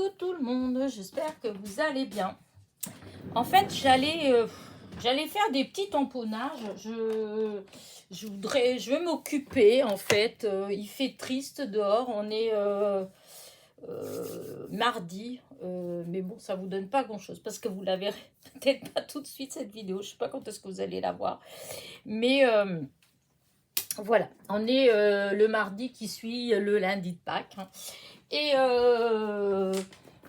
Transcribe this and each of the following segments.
Coucou tout le monde, j'espère que vous allez bien. En fait, j'allais faire des petits tamponnages. Je vais m'occuper en fait. Il fait triste dehors, on est mardi, mais bon, ça vous donne pas grand-chose parce que vous la verrez peut-être pas tout de suite cette vidéo. Je sais pas quand est-ce que vous allez la voir, mais voilà, on est le mardi qui suit le lundi de Pâques, hein. Et, euh,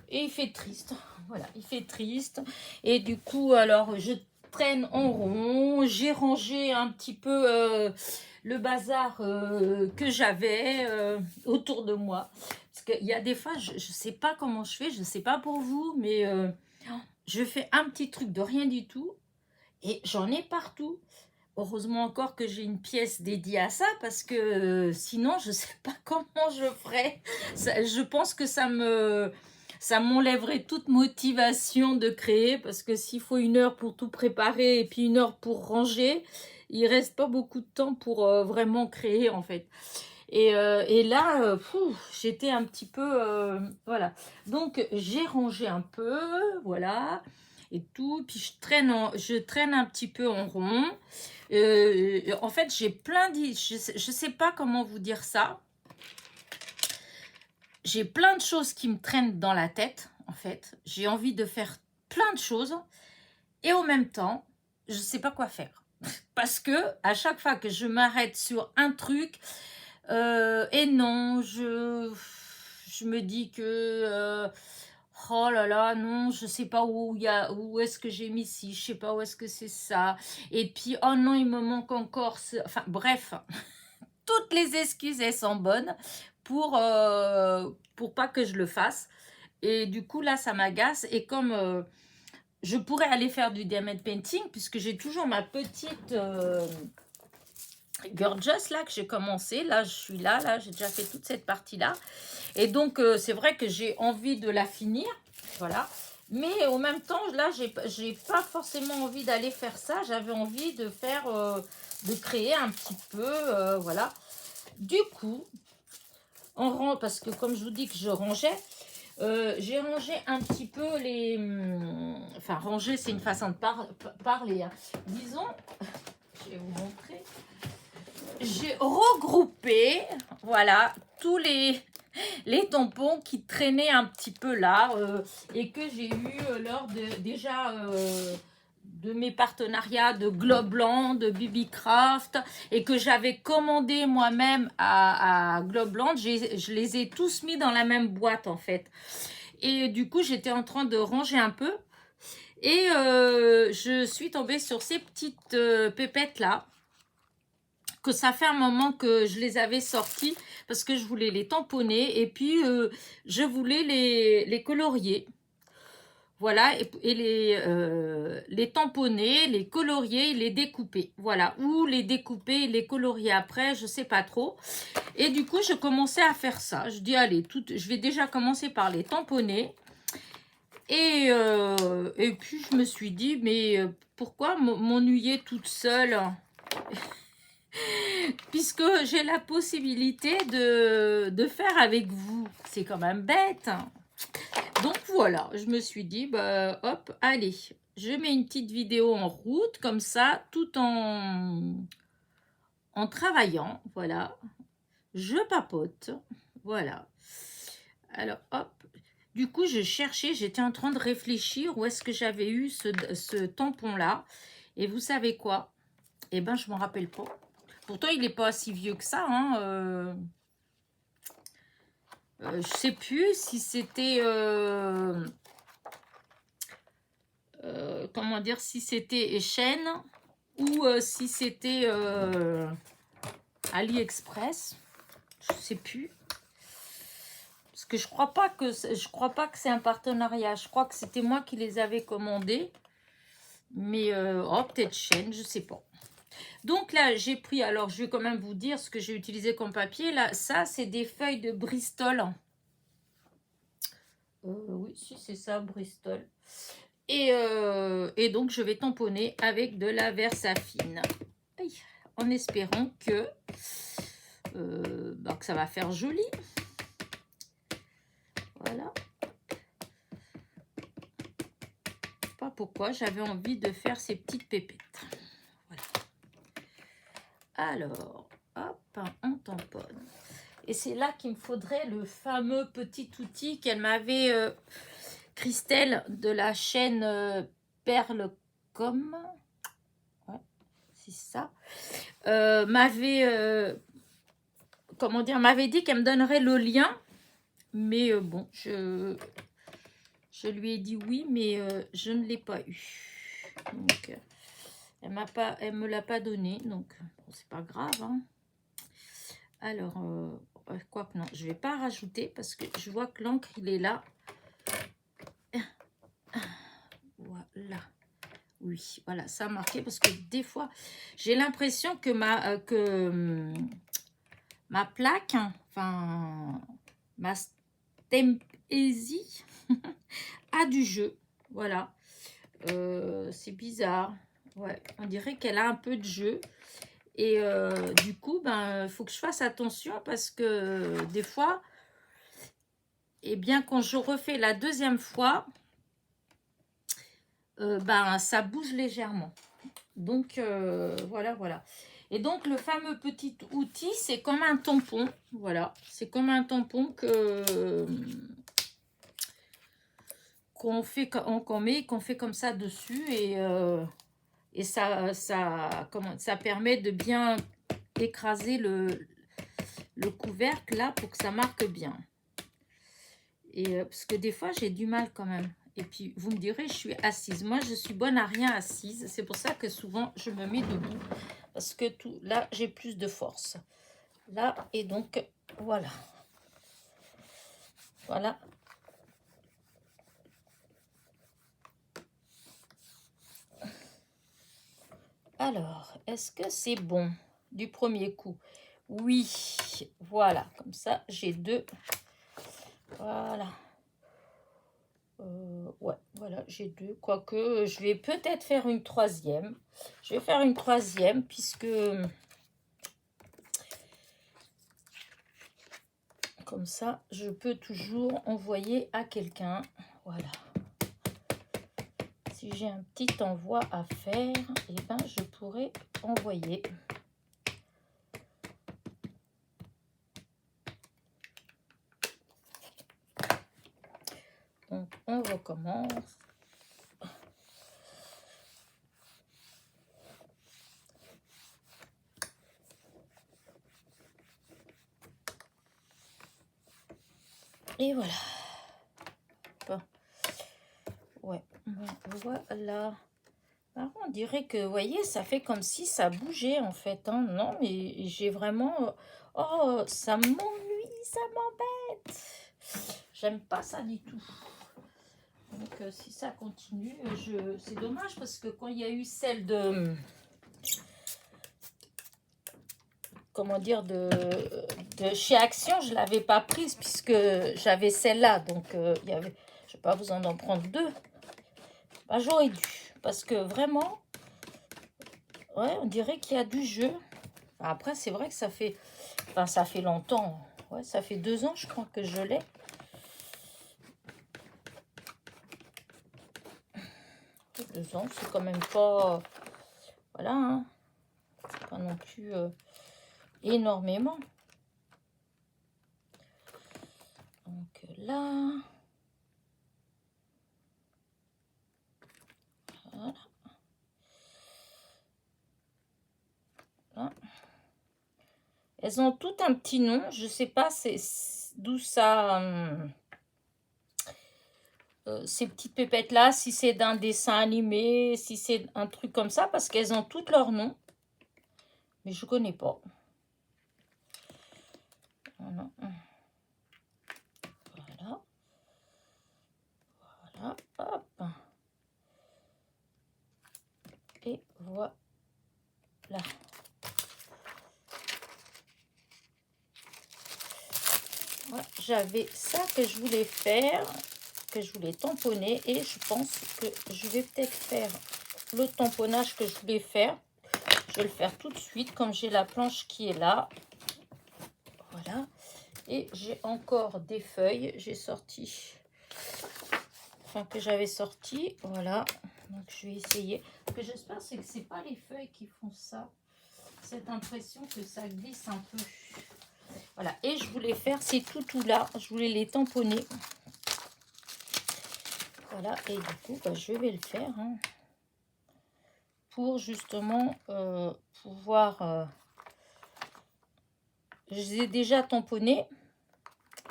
et il fait triste. Voilà, il fait triste. Et du coup, alors, je traîne en rond. J'ai rangé un petit peu le bazar que j'avais autour de moi. Parce qu'il y a des fois, je ne sais pas comment je fais, je ne sais pas pour vous, mais je fais un petit truc de rien du tout. Et j'en ai partout. Heureusement encore que j'ai une pièce dédiée à ça, parce que sinon, je ne sais pas comment je ferais. Je pense que ça m'enlèverait toute motivation de créer, parce que s'il faut 1 heure pour tout préparer et puis 1 heure pour ranger, il reste pas beaucoup de temps pour vraiment créer en fait. Et là, j'étais un petit peu... voilà. Donc, j'ai rangé un peu, voilà, et tout. Puis, je traîne un petit peu en rond. En fait, j'ai plein d'idées. Je sais pas comment vous dire ça. J'ai plein de choses qui me traînent dans la tête, en fait. J'ai envie de faire plein de choses. Et en même temps, je sais pas quoi faire. Parce que à chaque fois que je m'arrête sur un truc, et non, je me dis que oh là là, non, je sais pas où est-ce que j'ai mis ci, je sais pas où est-ce que c'est ça. Et puis oh non, il me manque encore enfin bref, toutes les excuses elles sont bonnes pour pas que je le fasse. Et du coup là ça m'agace, et comme je pourrais aller faire du diamond painting puisque j'ai toujours ma petite Gorgeous là que j'ai commencé, là je suis là j'ai déjà fait toute cette partie là, et donc c'est vrai que j'ai envie de la finir, voilà, mais en même temps là j'ai pas forcément envie d'aller faire ça, j'avais envie de faire de créer un petit peu, voilà. Du coup parce que comme je vous dis que je rangeais, j'ai rangé un petit peu les enfin ranger c'est une façon de parler, hein. Disons, je vais vous montrer. J'ai regroupé, voilà, tous les tampons qui traînaient un petit peu là et que j'ai eu lors de mes partenariats de Globland, de BBcraft, et que j'avais commandé moi-même à Globland. Je les ai tous mis dans la même boîte en fait. Et du coup, j'étais en train de ranger un peu et je suis tombée sur ces petites pépettes là, que ça fait un moment que je les avais sortis parce que je voulais les tamponner et puis je voulais les colorier. Voilà, et les tamponner, les colorier, les découper. Voilà, ou les découper et les colorier après, je sais pas trop. Et du coup, je commençais à faire ça. Je dis, allez, je vais déjà commencer par les tamponner. Et puis, je me suis dit, mais pourquoi m'ennuyer toute seule puisque j'ai la possibilité de faire avec vous. C'est quand même bête. Donc voilà, je me suis dit, bah hop, allez, je mets une petite vidéo en route, comme ça, tout en travaillant, voilà. Je papote, voilà. Alors hop, du coup, je cherchais, j'étais en train de réfléchir où est-ce que j'avais eu ce tampon-là. Et vous savez quoi? Eh ben, je m'en rappelle pas. Pourtant, il n'est pas si vieux que ça, hein. Je sais plus si c'était comment dire, si c'était Shein ou si c'était AliExpress. Je sais plus. Parce que je crois pas que c'est un partenariat. Je crois que c'était moi qui les avais commandés. Mais oh, peut-être Shein, je sais pas. Donc là, j'ai pris, alors je vais quand même vous dire ce que j'ai utilisé comme papier. Là, ça, c'est des feuilles de Bristol. Oui, si c'est ça, Bristol. Et donc, je vais tamponner avec de la Versafine. En espérant que ça va faire joli. Voilà. pas pourquoi, j'avais envie de faire ces petites pépettes. Voilà. Alors, hop, on tamponne. Et c'est là qu'il me faudrait le fameux petit outil qu'elle m'avait, Christelle, de la chaîne Perlecom. Ouais, c'est ça. Comment dire, m'avait dit qu'elle me donnerait le lien. Mais bon, je lui ai dit oui, mais je ne l'ai pas eu. Donc, elle me l'a pas donné, donc bon, c'est pas grave. Hein. Alors, quoi que non, je vais pas rajouter parce que je vois que l'encre, il est là. Voilà. Oui, voilà, ça a marqué parce que des fois, j'ai l'impression que ma plaque, enfin, ma Stempezy a du jeu. Voilà. C'est bizarre. Ouais, on dirait qu'elle a un peu de jeu. Et du coup, ben, faut que je fasse attention parce que des fois, et bien quand je refais la deuxième fois, ben, ça bouge légèrement. Donc, voilà, voilà. Et donc, le fameux petit outil, c'est comme un tampon. Voilà, c'est comme un tampon qu'on fait, qu'on fait comme ça dessus. Et ça permet de bien écraser le couvercle là pour que ça marque bien. Et parce que des fois, j'ai du mal quand même. Et puis, vous me direz, je suis assise. Moi, je suis bonne à rien assise. C'est pour ça que souvent, je me mets debout. Parce que là, j'ai plus de force. Là, et donc, voilà. Voilà. Alors, est-ce que c'est bon du premier coup? Oui. Voilà. Comme ça, j'ai deux. Voilà. Ouais, voilà, j'ai deux. Quoique, je vais peut-être faire une troisième. Je vais faire une troisième puisque... Comme ça, je peux toujours envoyer à quelqu'un. Voilà. Si j'ai un petit envoi à faire, eh ben, je pourrais envoyer. Donc, on recommence. Et voilà. Bon. Ouais. Voilà. Alors, on dirait que, vous voyez, ça fait comme si ça bougeait, en fait. Hein. Non, mais j'ai vraiment... Oh, ça m'ennuie, ça m'embête. J'aime pas ça du tout. Donc, si ça continue, c'est dommage parce que quand il y a eu celle de... Comment dire, de chez Action, je ne l'avais pas prise puisque j'avais celle-là. Donc, je ne vais pas vous en prendre deux. Bah, j'aurais dû. Parce que vraiment, ouais, on dirait qu'il y a du jeu. Après, c'est vrai que ça fait... Enfin, ça fait longtemps. Ouais, ça fait 2 ans, je crois, que je l'ai. Deux ans, c'est quand même pas... Voilà, hein. C'est pas non plus énormément. Donc là... Voilà. Là. Elles ont toutes un petit nom. Je sais pas d'où ça... ces petites pépettes là, si c'est d'un dessin animé, si c'est un truc comme ça, parce qu'elles ont toutes leurs noms. Mais je connais pas. Voilà. Voilà. Voilà. Hop. Et voilà. Voilà. J'avais ça que je voulais faire, que je voulais tamponner, et je pense que je vais peut-être faire le tamponnage que je voulais faire. Je vais le faire tout de suite, comme j'ai la planche qui est là. Voilà. Et j'ai encore des feuilles. J'ai sorti, enfin que j'avais sorti. Voilà. Donc je vais essayer. Ce que j'espère, c'est que c'est pas les feuilles qui font ça. Cette impression que ça glisse un peu. Voilà. Et je voulais faire ces toutous là. Je voulais les tamponner. Voilà. Et du coup, bah, je vais le faire. Hein, pour justement pouvoir... je les ai déjà tamponnés.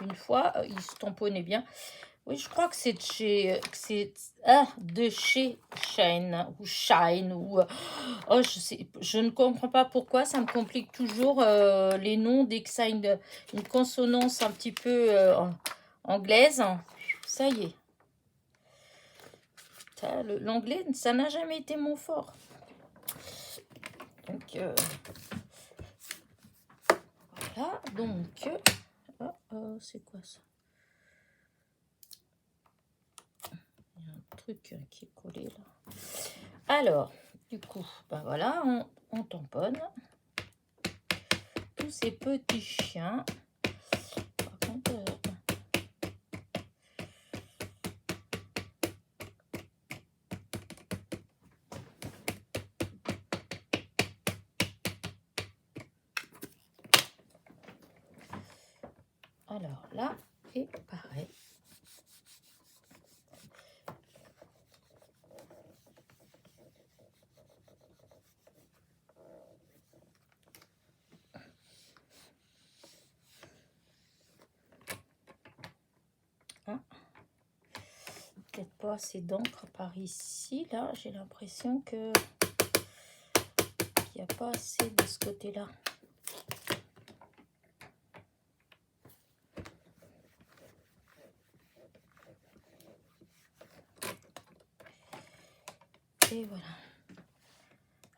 Une fois. Ils se tamponnaient bien. Oui, je crois que c'est de chez... de chez Shine. Ou Shine. Ou... oh, je ne comprends pas pourquoi. Ça me complique toujours les noms dès que ça a une consonance un petit peu anglaise. Ça y est. L'anglais, ça n'a jamais été mon fort. Donc, voilà. Donc, c'est quoi ça? Il y a un truc qui est collé là. Alors, du coup, ben voilà, on tamponne tous ces petits chiens. Par contre, alors là, et pareil. Hein, peut-être pas assez d'encre par ici. Là, j'ai l'impression que il n'y a pas assez de ce côté-là. Et voilà.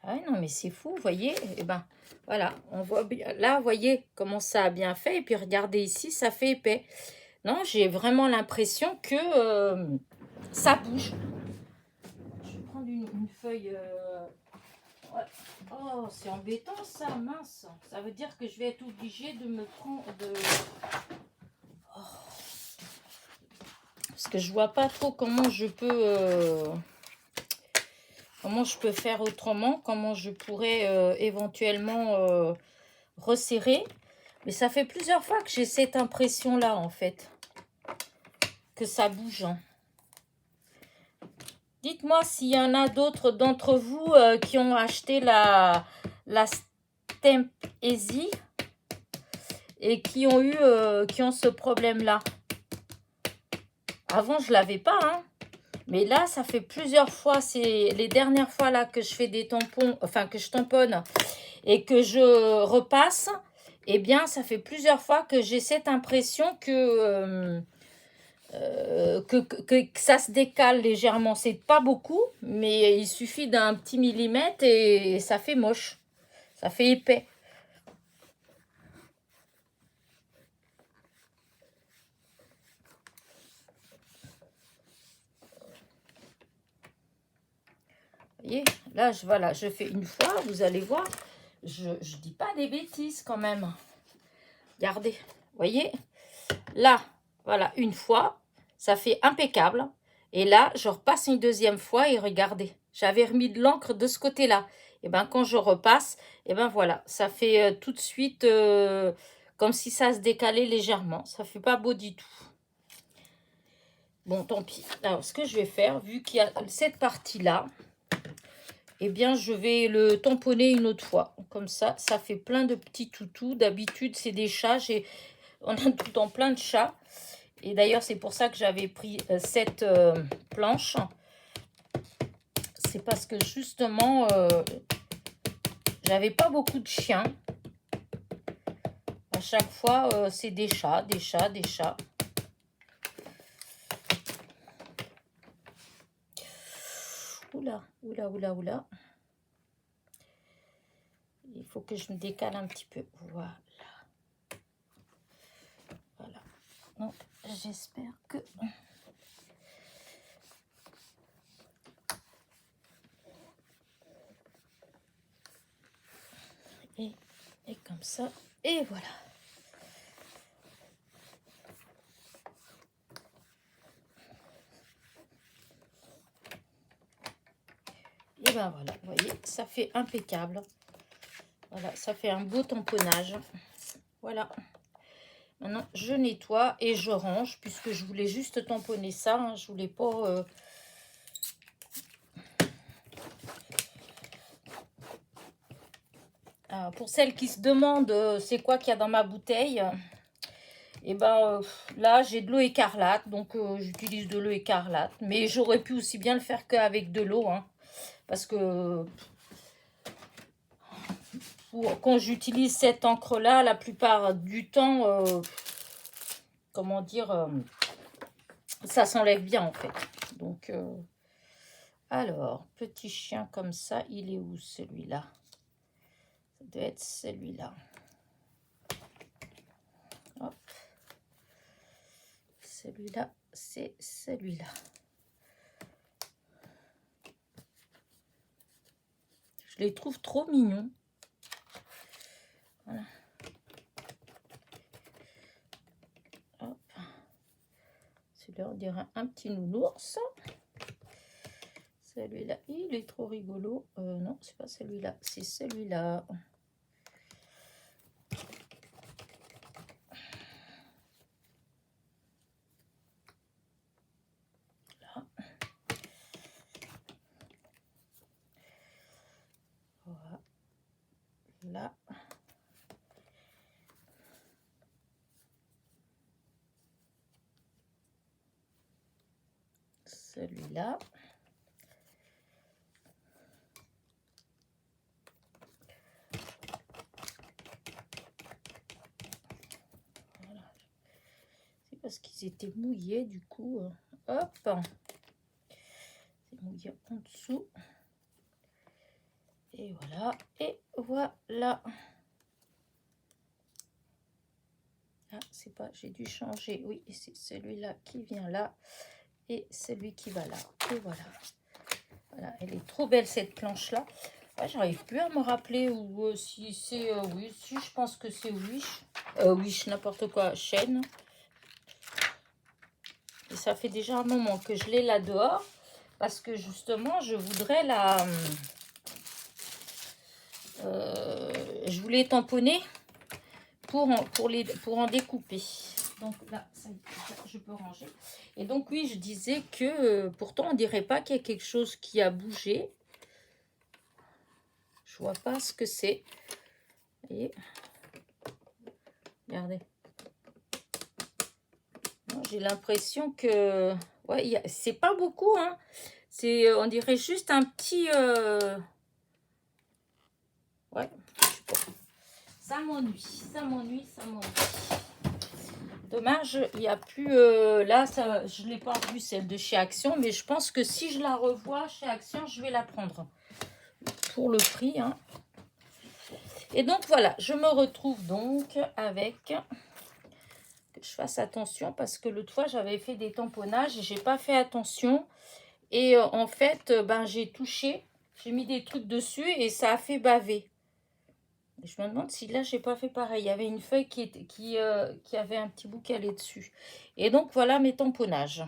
Ah non, mais c'est fou, vous voyez. Et ben, voilà, on voit bien. Là, vous voyez comment ça a bien fait. Et puis, regardez ici, ça fait épais. Non, j'ai vraiment l'impression que ça bouge. Je vais prendre une feuille. Ouais. Oh, c'est embêtant ça, mince. Ça veut dire que je vais être obligée de me prendre de... Oh. Parce que je vois pas trop comment je peux... comment je peux faire autrement. Comment je pourrais éventuellement resserrer. Mais ça fait plusieurs fois que j'ai cette impression-là, en fait. Que ça bouge. Hein. Dites-moi s'il y en a d'autres d'entre vous qui ont acheté la Stamp Easy et qui ont eu ce problème-là. Avant, je ne l'avais pas, hein. Mais là, ça fait plusieurs fois, c'est les dernières fois là que je fais des tampons, enfin que je tamponne et que je repasse, eh bien, ça fait plusieurs fois que j'ai cette impression que ça se décale légèrement. C'est pas beaucoup, mais il suffit d'un petit millimètre et ça fait moche. Ça fait épais. Vous voyez, là, voilà, je fais une fois, vous allez voir. Je dis pas des bêtises quand même. Regardez, vous voyez, là, voilà, une fois, ça fait impeccable. Et là, je repasse une deuxième fois et regardez, j'avais remis de l'encre de ce côté-là. Et bien, quand je repasse, et ben voilà, ça fait tout de suite comme si ça se décalait légèrement. Ça fait pas beau du tout. Bon, tant pis. Alors, ce que je vais faire, vu qu'il y a cette partie-là, eh bien, je vais le tamponner une autre fois. Comme ça, ça fait plein de petits toutous. D'habitude, c'est des chats. On a tout le temps plein de chats. Et d'ailleurs, c'est pour ça que j'avais pris cette planche. C'est parce que justement, j'avais pas beaucoup de chiens. À chaque fois, c'est des chats, des chats, des chats. Oula, oula, oula, oula. Il faut que je me décale un petit peu. Voilà. Voilà. Donc, j'espère que... Et comme ça. Et voilà. Et ben voilà, vous voyez, ça fait impeccable. Voilà, ça fait un beau tamponnage. Voilà. Maintenant, je nettoie et je range, puisque je voulais juste tamponner ça. Hein, je voulais pas... pour celles qui se demandent c'est quoi qu'il y a dans ma bouteille, et ben là, j'ai de l'eau écarlate. Donc, j'utilise de l'eau écarlate. Mais j'aurais pu aussi bien le faire qu'avec de l'eau. Hein, parce que... quand j'utilise cette encre-là, la plupart du temps, comment dire, ça s'enlève bien en fait. Donc, alors, petit chien comme ça, il est où celui-là? Ça doit être celui-là. Hop. Celui-là, c'est celui-là. Je les trouve trop mignons. Voilà. Hop. Celui-là, on dirait un petit nounours. Celui-là, il est trop rigolo. Non, c'est pas celui-là, c'est celui-là. Là. Voilà. Celui-là. Parce qu'ils étaient mouillés du coup. Hop, c'est mouillé en dessous. Et voilà, et voilà. Ah, c'est pas, j'ai dû changer. Oui, c'est celui-là qui vient là et celui qui va là. Et voilà. Voilà, elle est trop belle cette planche-là. Ah, j'arrive plus à me rappeler où si c'est oui, si je pense que c'est Wish. Wish, n'importe quoi, chaîne. Et ça fait déjà un moment que je l'ai là dehors. Parce que justement, je voudrais la... je voulais tamponner pour en découper. Donc là, ça, je peux ranger. Et donc oui, je disais que pourtant, on dirait pas qu'il y a quelque chose qui a bougé. Je vois pas ce que c'est. Et regardez. J'ai l'impression que... ouais, c'est pas beaucoup, hein. C'est, on dirait juste un petit... ouais, je sais pas. Ça m'ennuie, ça m'ennuie, ça m'ennuie. Dommage, il n'y a plus... là, ça, je ne l'ai pas revue, celle de chez Action, mais je pense que si je la revois chez Action, je vais la prendre. Pour le prix, hein. Et donc, voilà, je me retrouve donc avec... que je fasse attention, parce que l'autre fois, j'avais fait des tamponnages et je n'ai pas fait attention. Et en fait, ben, j'ai touché, j'ai mis des trucs dessus et ça a fait baver. Et je me demande si là, j'ai pas fait pareil. Il y avait une feuille qui avait un petit bout qui allait dessus. Et donc, voilà mes tamponnages.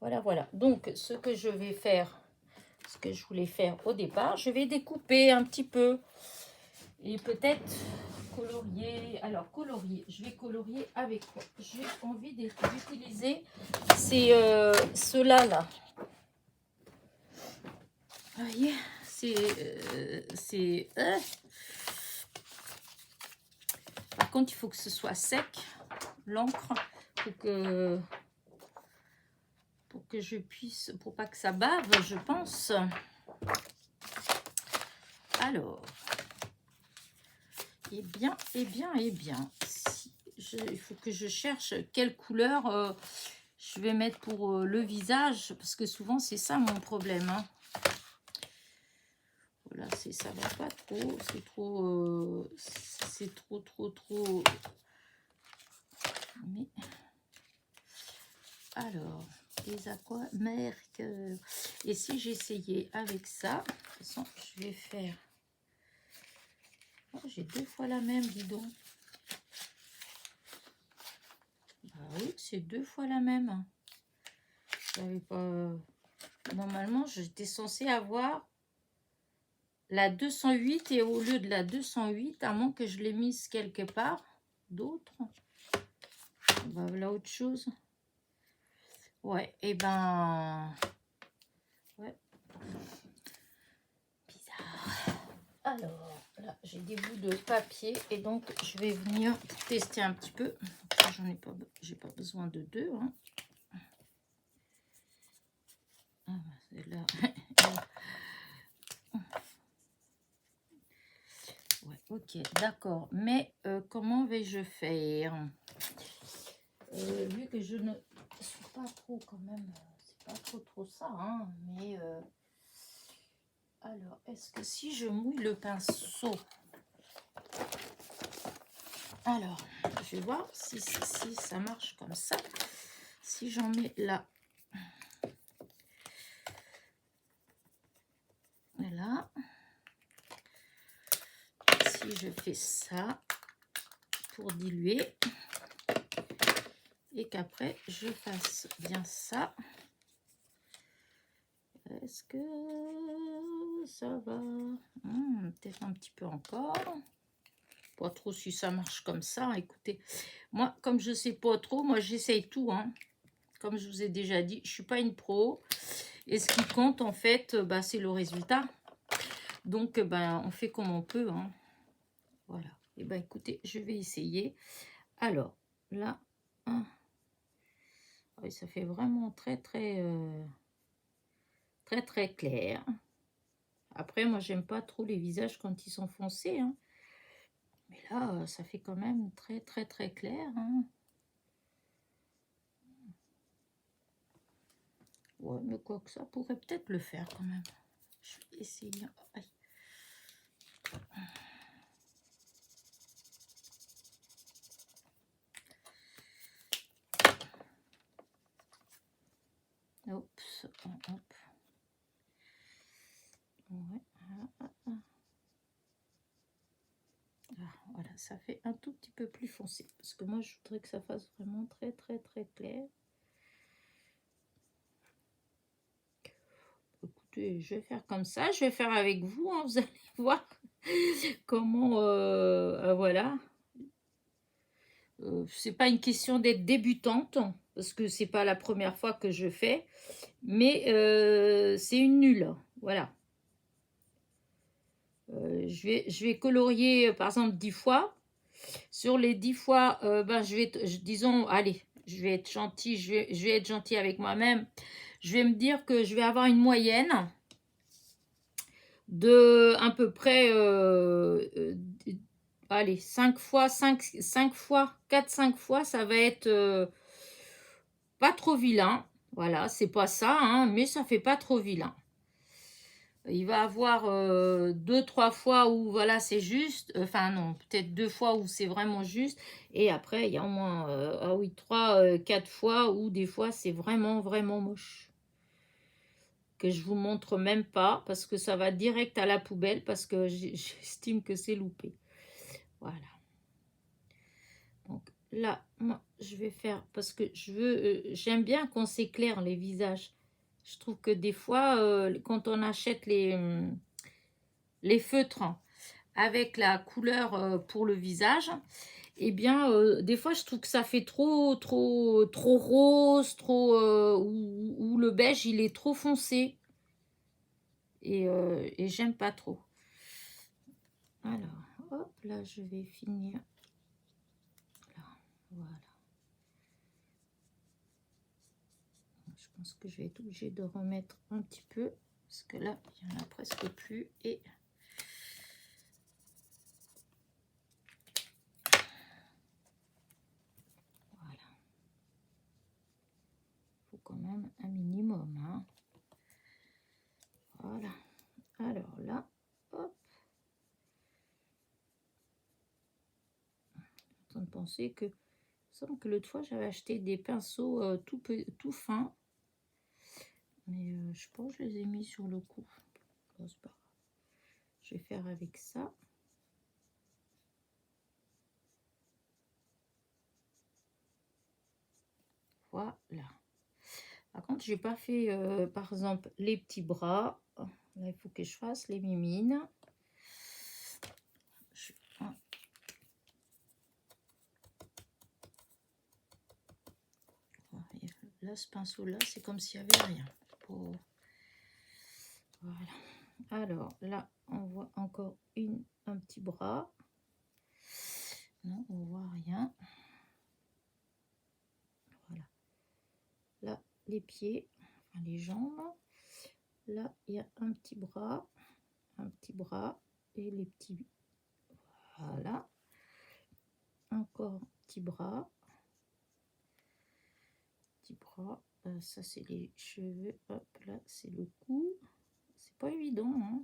Voilà, voilà. Donc, ce que je vais faire, ce que je voulais faire au départ, je vais découper un petit peu. Et peut-être colorier. Alors, colorier. Je vais colorier avec quoi? J'ai envie d'utiliser ceux-là, là. Vous voyez, par contre, il faut que ce soit sec, l'encre, pour que je puisse, pour pas que ça bave, je pense. Alors, eh bien, il faut que je cherche quelle couleur je vais mettre pour le visage, parce que souvent c'est ça mon problème, hein. Voilà, ça va pas trop, c'est trop. Mais alors, les aquamarqueurs. Et si j'essayais avec ça, de toute façon, je vais faire. Oh, j'ai 2 fois la même, dis donc. Bah oui, c'est 2 fois la même. J'avais pas. Normalement, j'étais censée avoir la 208 et au lieu de la 208, à moins que je l'ai mise quelque part, d'autres. Bah, voilà autre chose. Ouais, et ben... Ouais. Bizarre. Alors, là, j'ai des bouts de papier et donc je vais venir tester un petit peu. J'en ai pas, j'ai pas besoin de deux. Hein. Ah, c'est là. Ouais, ok, d'accord. Mais comment vais-je faire vu que je ne suis pas trop quand même, c'est pas trop ça, hein, mais alors, est-ce que si je mouille le pinceau, alors, je vais voir si ça marche comme ça, si j'en mets là, là, si je fais ça pour diluer, et qu'après je fasse bien ça, est-ce que ça va? Peut-être un petit peu encore. Pas trop si ça marche comme ça. Écoutez, moi, comme je sais pas trop, moi j'essaye tout. Hein. Comme je vous ai déjà dit, je suis pas une pro. Et ce qui compte, en fait, bah, c'est le résultat. Donc, ben, on fait comme on peut. Hein. Voilà. Et ben, écoutez, je vais essayer. Alors, là, oui, ça fait vraiment très clair. Après, moi, j'aime pas trop les visages quand ils sont foncés. Hein. Mais là, ça fait quand même très clair. Hein. Ouais, mais quoi que ça pourrait peut-être le faire quand même. Je vais essayer. Aïe. Oups, hop. Ouais. Ah, voilà, ça fait un tout petit peu plus foncé. Parce que moi, je voudrais que ça fasse vraiment très clair. Écoutez, je vais faire comme ça. Je vais faire avec vous. Hein, vous allez voir comment... voilà. C'est pas une question d'être débutante. Parce que c'est pas la première fois que je fais. Mais c'est une nulle. Voilà. Je vais colorier, par exemple, 10 fois. Sur les 10 fois, ben, disons, allez, je vais être gentil, je vais être gentil avec moi-même. Je vais me dire que je vais avoir une moyenne de à peu près, allez, 5 fois, 5 fois, 4-5 fois, ça va être pas trop vilain. Voilà, c'est pas ça, hein, mais ça fait pas trop vilain. Il va avoir 2-3 fois où voilà c'est juste, enfin non, peut-être 2 fois où c'est vraiment juste, et après il y a au moins ah oui 3-4 fois où des fois c'est vraiment moche, que je vous montre même pas parce que ça va direct à la poubelle parce que j'estime que c'est loupé. Voilà. Donc là, moi je vais faire parce que j'aime bien qu'on s'éclaire les visages. Je trouve que des fois quand on achète les feutres avec la couleur pour le visage, eh bien, des fois, je trouve que ça fait trop rose, ou le beige, il est trop foncé. Et j'aime pas trop. Alors, hop, là, je vais finir. Là, voilà. Je pense que je vais être obligée de remettre un petit peu, parce que là, il n'y en a presque plus. Et quand même un minimum. Hein. Voilà. Alors là, hop. En train de penser que... Il semble que l'autre fois, j'avais acheté des pinceaux tout fins. Mais je pense que je les ai mis sur le coup. Bon, c'est pas grave. Je vais faire avec ça. Voilà. Par contre, j'ai pas fait, par exemple, les petits bras. Là, il faut que je fasse les mimines. Là, ce pinceau-là, c'est comme s'il n'y avait rien. Oh. Voilà. Alors, là, on voit encore un petit bras. Non, on voit rien. Voilà. Là, les pieds, enfin, les jambes. Là, il y a un petit bras et les petits. Voilà. Encore petit bras. Ça, c'est les cheveux. Hop, là, c'est le cou. C'est pas évident, hein.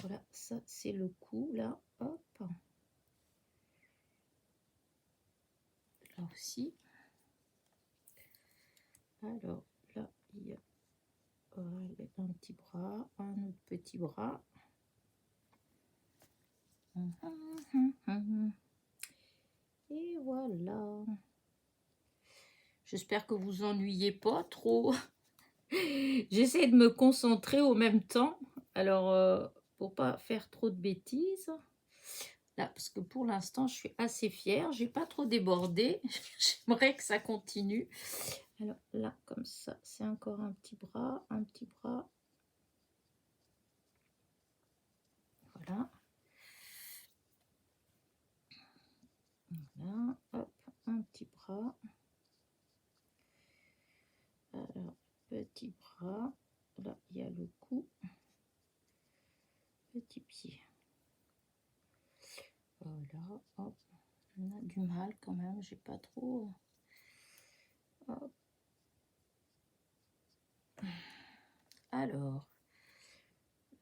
Voilà, ça, c'est le cou, là. Hop. Là aussi. Alors, là, il y a un petit bras, un autre petit bras. Et voilà. J'espère que vous ennuyez pas trop. J'essaie de me concentrer au même temps. Alors, pour pas faire trop de bêtises. Là, parce que pour l'instant, je suis assez fière. J'ai pas trop débordé. J'aimerais que ça continue. Alors là, comme ça, c'est encore un petit bras, un petit bras. Voilà. Voilà, hop, un petit bras. Alors, petit bras. Là, il y a le cou. Petit pied. Voilà, hop. On a du mal quand même, j'ai pas trop. Hop. Alors,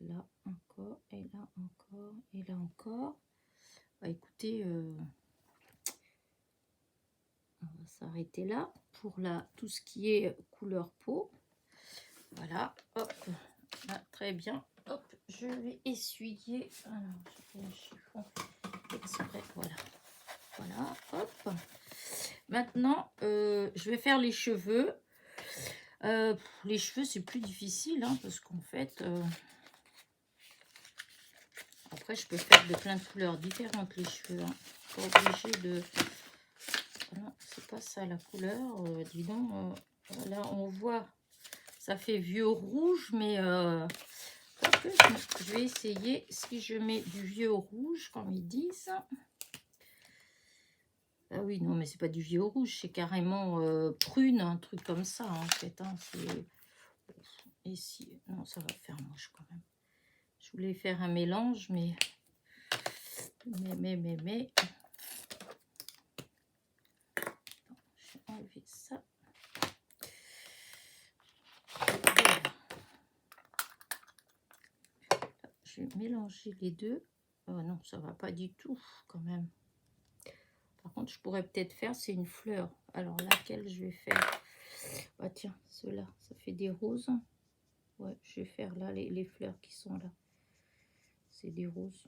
là encore, et là encore, et là encore. Bah, écoutez, on va s'arrêter là pour tout ce qui est couleur peau. Voilà, hop, là, très bien. Hop, je vais essuyer. Alors, je fais le chiffon exprès, voilà. Voilà, hop. Maintenant, je vais faire les cheveux. Les cheveux, c'est plus difficile, hein, parce qu'en fait... Après, je peux faire de plein de couleurs différentes, les cheveux. Hein. Pas obligé de... Non, c'est pas ça, la couleur. Dis donc, là, on voit... Ça fait vieux rouge, mais... je vais essayer, si je mets du vieux rouge, comme ils disent... Ah oui, non, mais c'est pas du vieux rouge, c'est carrément prune, un truc comme ça, en fait. Hein, ici, non, ça va faire moche quand même. Je voulais faire un mélange, mais... Mais... Attends, je vais enlever ça. Voilà. Je vais mélanger les deux. Oh non, ça va pas du tout, quand même. Par contre, je pourrais peut-être faire, c'est une fleur. Alors, laquelle je vais faire? Ah tiens, ceux-là, ça fait des roses. Ouais, je vais faire là les fleurs qui sont là. C'est des roses.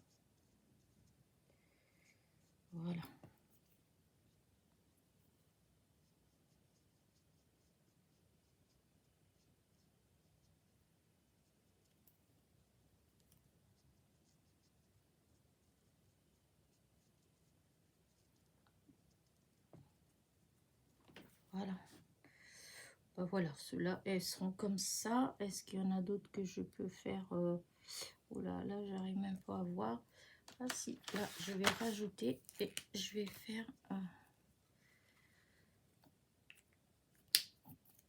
Voilà. Voilà. Ben voilà, ceux-là, elles seront comme ça. Est-ce qu'il y en a d'autres que je peux faire Oh là, là, j'arrive même pas à voir. Ah si, là, je vais rajouter et je vais faire...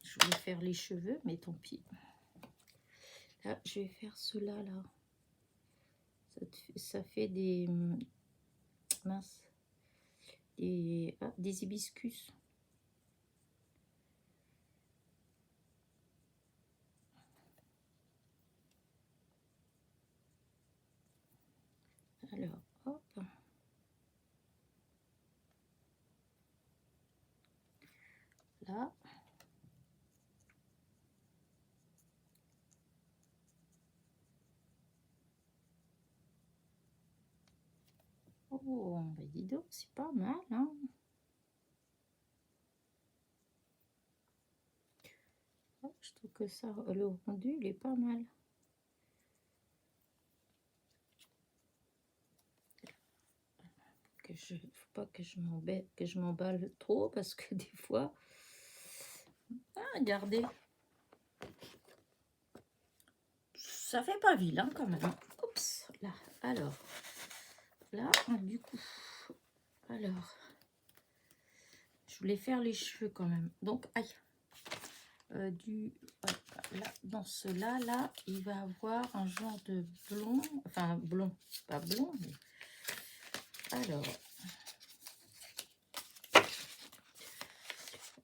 je voulais faire les cheveux, mais tant pis. Là, je vais faire cela là. Ça fait des... mince. Des hibiscus. Alors, hop. Là. Oh, bah dis donc, c'est pas mal, hein. Je trouve que ça, le rendu, il est pas mal. Faut pas que je m'embête, que je m'emballe trop, parce que des fois... Ah, regardez. Ça fait pas vilain quand même. Oups, là. Alors, là, du coup... Alors, je voulais faire les cheveux quand même. Donc, aïe. Là, dans cela, là, il va avoir un genre de blond. Enfin, blond. Pas blond, mais... Alors...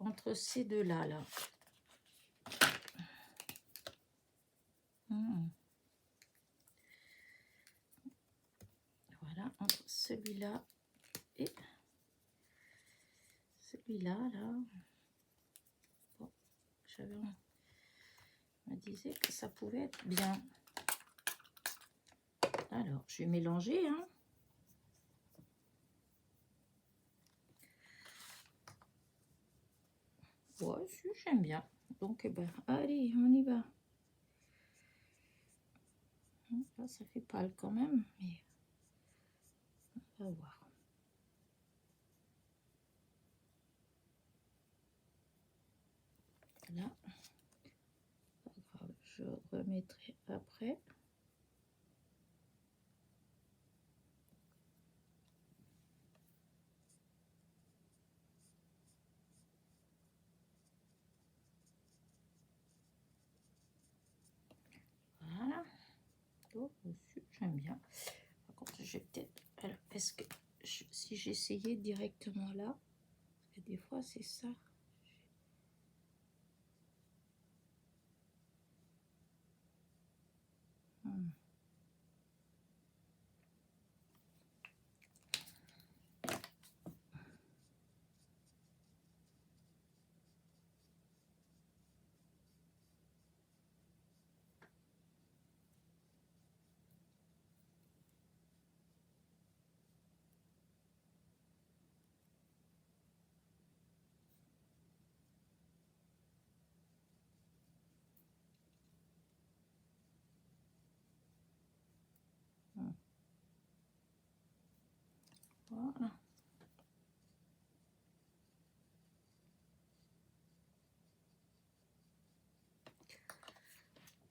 Entre ces deux-là, là. Voilà, entre celui-là et celui-là, là. Bon, on me disait que ça pouvait être bien. Alors, je vais mélanger, hein. Ouais, j'aime bien. Donc, eh ben, allez, on y va. Là, ça fait pâle quand même, mais on va voir. Là, pas grave, je remettrai après. Voilà. Oh, j'aime bien. Par contre, j'ai peut-être... Alors, est-ce que si j'essayais directement là, parce que des fois, c'est ça. Voilà.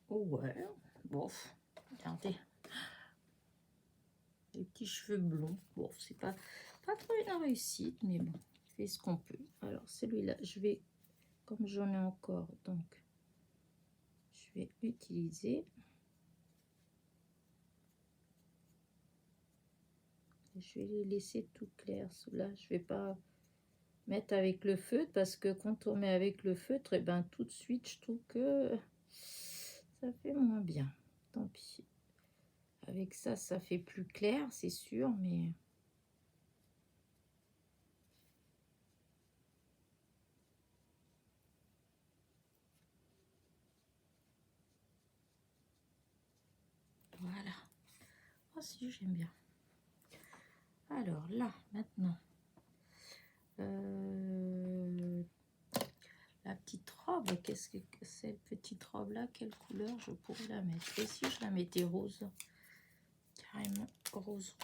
Ouais, bon, regardez. Les petits cheveux blonds. Bon, c'est pas trop une réussite, mais bon, on fait ce qu'on peut. Alors, celui-là, je vais, comme j'en ai encore, donc, je vais utiliser. Je vais les laisser tout clair. Ceux-là, je vais pas mettre avec le feutre, parce que quand on met avec le feutre, et ben tout de suite, je trouve que ça fait moins bien. Tant pis. Avec ça, ça fait plus clair, c'est sûr, mais... Voilà. Oh si, j'aime bien. Alors là, maintenant, la petite robe, qu'est-ce que cette petite robe là, quelle couleur je pourrais la mettre? Et si je la mettais rose, carrément rose.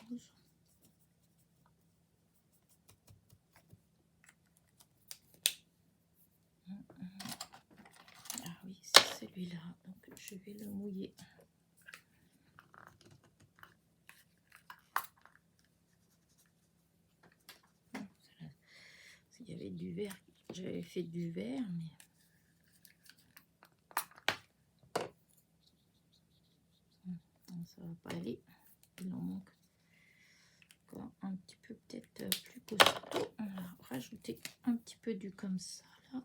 Ah oui, c'est celui-là, donc je vais le mouiller. Il y avait du vert, j'avais fait du vert, mais... Non, ça va pas aller, il en manque encore un petit peu, peut-être plus costaud. On va rajouter un petit peu du comme ça, là,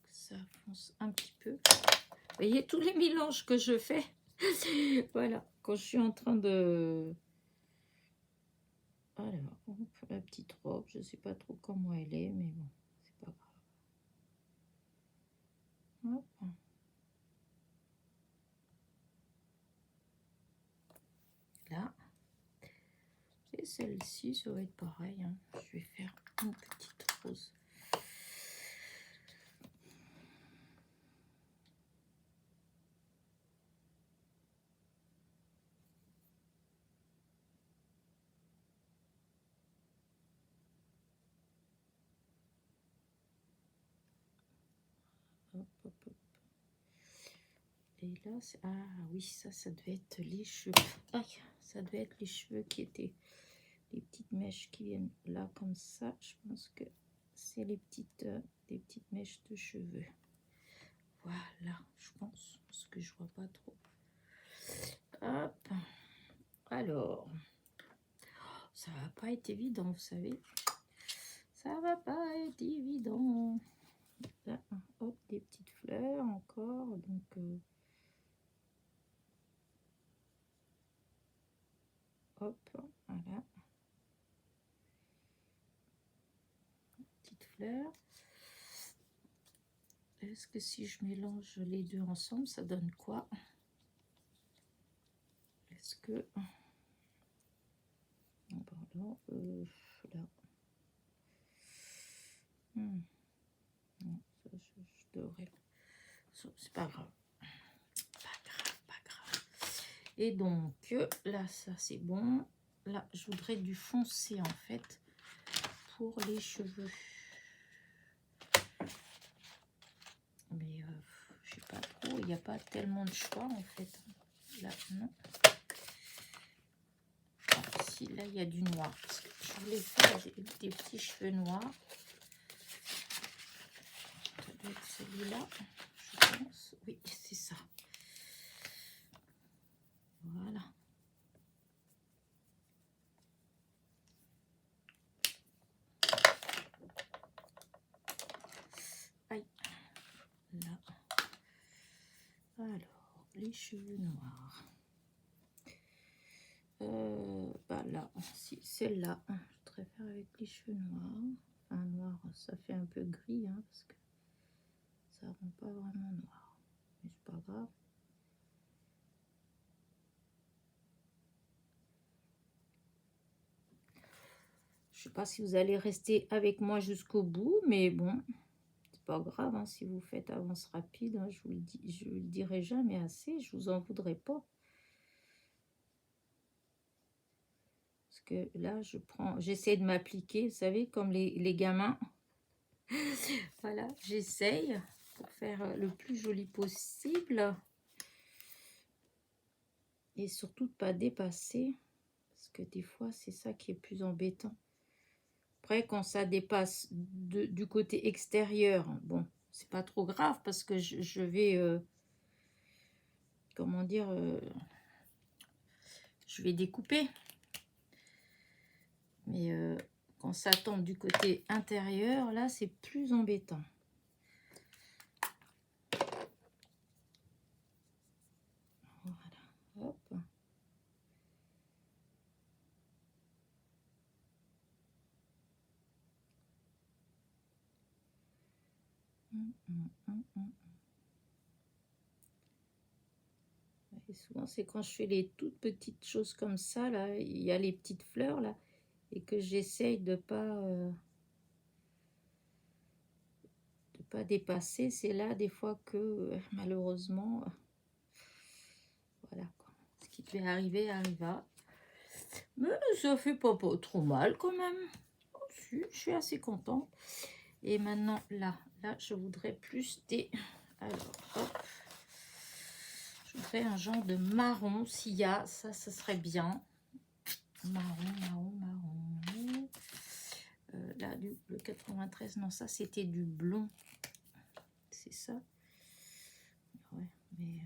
ça fonce un petit peu. Vous voyez tous les mélanges que je fais. Voilà, quand je suis en train de... Alors, la petite robe, je sais pas trop comment elle est, mais bon, c'est pas grave. Hop. Là. Et celle-ci, ça va être pareil, hein. Je vais faire une petite rose. hop, hop, hop. Et là, ah oui, ça devait être les cheveux. Aïe, ça devait être les cheveux qui étaient... Les petites mèches qui viennent là comme ça. Je pense que c'est les des petites mèches de cheveux. Voilà, je pense. Parce que je vois pas trop. Hop. Alors, ça va pas être évident, vous savez. Ça va pas être évident. Là, hop, des petites fleurs encore. Donc, hop, voilà. Petite fleur. Est-ce que si je mélange les deux ensemble, ça donne quoi? Est-ce que... Pardon, là. Non, ça, je devrais... C'est pas grave. Pas grave. Et donc, là, ça, c'est bon. Là, je voudrais du foncé, en fait, pour les cheveux. Mais, je sais pas trop. Il n'y a pas tellement de choix, en fait. Là, non. Ah, si, là, il y a du noir. Parce que je voulais faire des petits cheveux noirs. Ça doit être celui-là, je pense. Oui, c'est ça. Voilà. Aïe. Là. Alors, les cheveux noirs. Bah là, si celle-là, je voudrais faire avec les cheveux noirs. Enfin, noir, ça fait un peu gris, hein, parce que ça rend pas vraiment noir. Mais c'est pas grave. Je sais pas si vous allez rester avec moi jusqu'au bout, mais bon, c'est pas grave, hein, si vous faites avance rapide, hein, je vous le dirai jamais assez, je vous en voudrais pas. Parce que là, j'essaie de m'appliquer, vous savez, comme les gamins. Voilà, j'essaye pour faire le plus joli possible. Et surtout de pas dépasser. Parce que des fois, c'est ça qui est plus embêtant. Après, quand ça dépasse du côté extérieur, bon, c'est pas trop grave parce que je vais... comment dire, je vais découper. Mais quand ça tombe du côté intérieur, là, c'est plus embêtant. Voilà, hop. Et souvent, c'est quand je fais les toutes petites choses comme ça, là, il y a les petites fleurs, là, et que j'essaye de pas dépasser. C'est là, des fois, que, malheureusement, voilà, quoi. Ce qui devait arriver, arriva. Mais ça fait pas trop mal, quand même. Oh, si, je suis assez contente. Et maintenant, là, je voudrais plus des... Alors, hop. Je voudrais un genre de marron, s'il y a, ça serait bien. Marron. Là, le 93, non, ça, c'était du blond. C'est ça. Ouais, mais...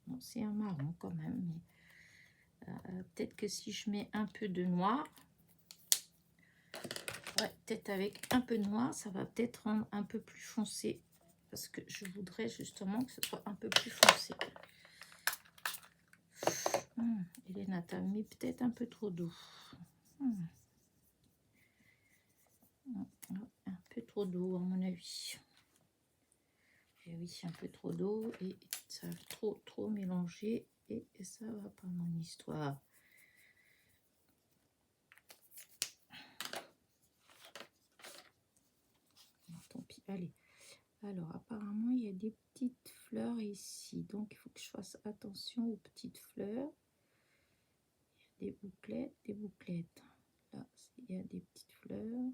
Non, c'est un marron, quand même. Mais peut-être que si je mets un peu de noir... Ouais, peut-être avec un peu de noir, ça va peut-être rendre un peu plus foncé. Parce que je voudrais justement que ce soit un peu plus foncé. Elena, t'as mis peut-être un peu trop d'eau. Un peu trop d'eau, à mon avis. Et oui, un peu trop d'eau. Et ça a trop mélangé. Et ça va pas, mon histoire. Non, tant pis, allez. Alors, apparemment, il y a des petites fleurs ici. Donc, il faut que je fasse attention aux petites fleurs. Il y a des bouclettes. Là, il y a des petites fleurs.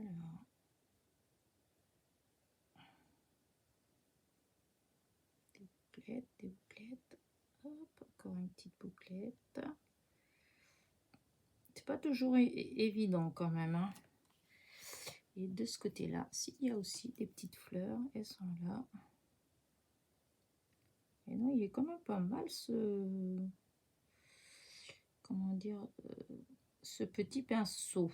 Alors, des bouclettes. Hop, encore une petite bouclette. C'est pas toujours évident quand même, hein. Et de ce côté-là, s'il y a aussi des petites fleurs, elles sont là. Et non, il est quand même pas mal ce... Comment dire, ce petit pinceau.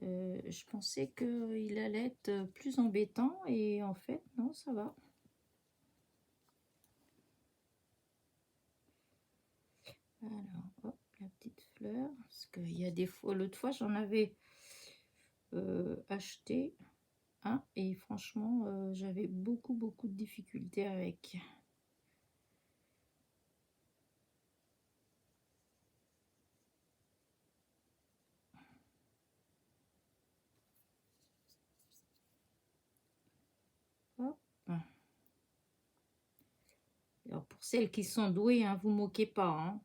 Je pensais qu'il allait être plus embêtant et en fait, non, ça va. Alors, hop, la petite fleur. Parce qu'il y a des fois, l'autre fois, j'en avais acheté un et franchement, j'avais beaucoup de difficultés avec. Hop. Alors, pour celles qui sont douées, hein, vous moquez pas, hein.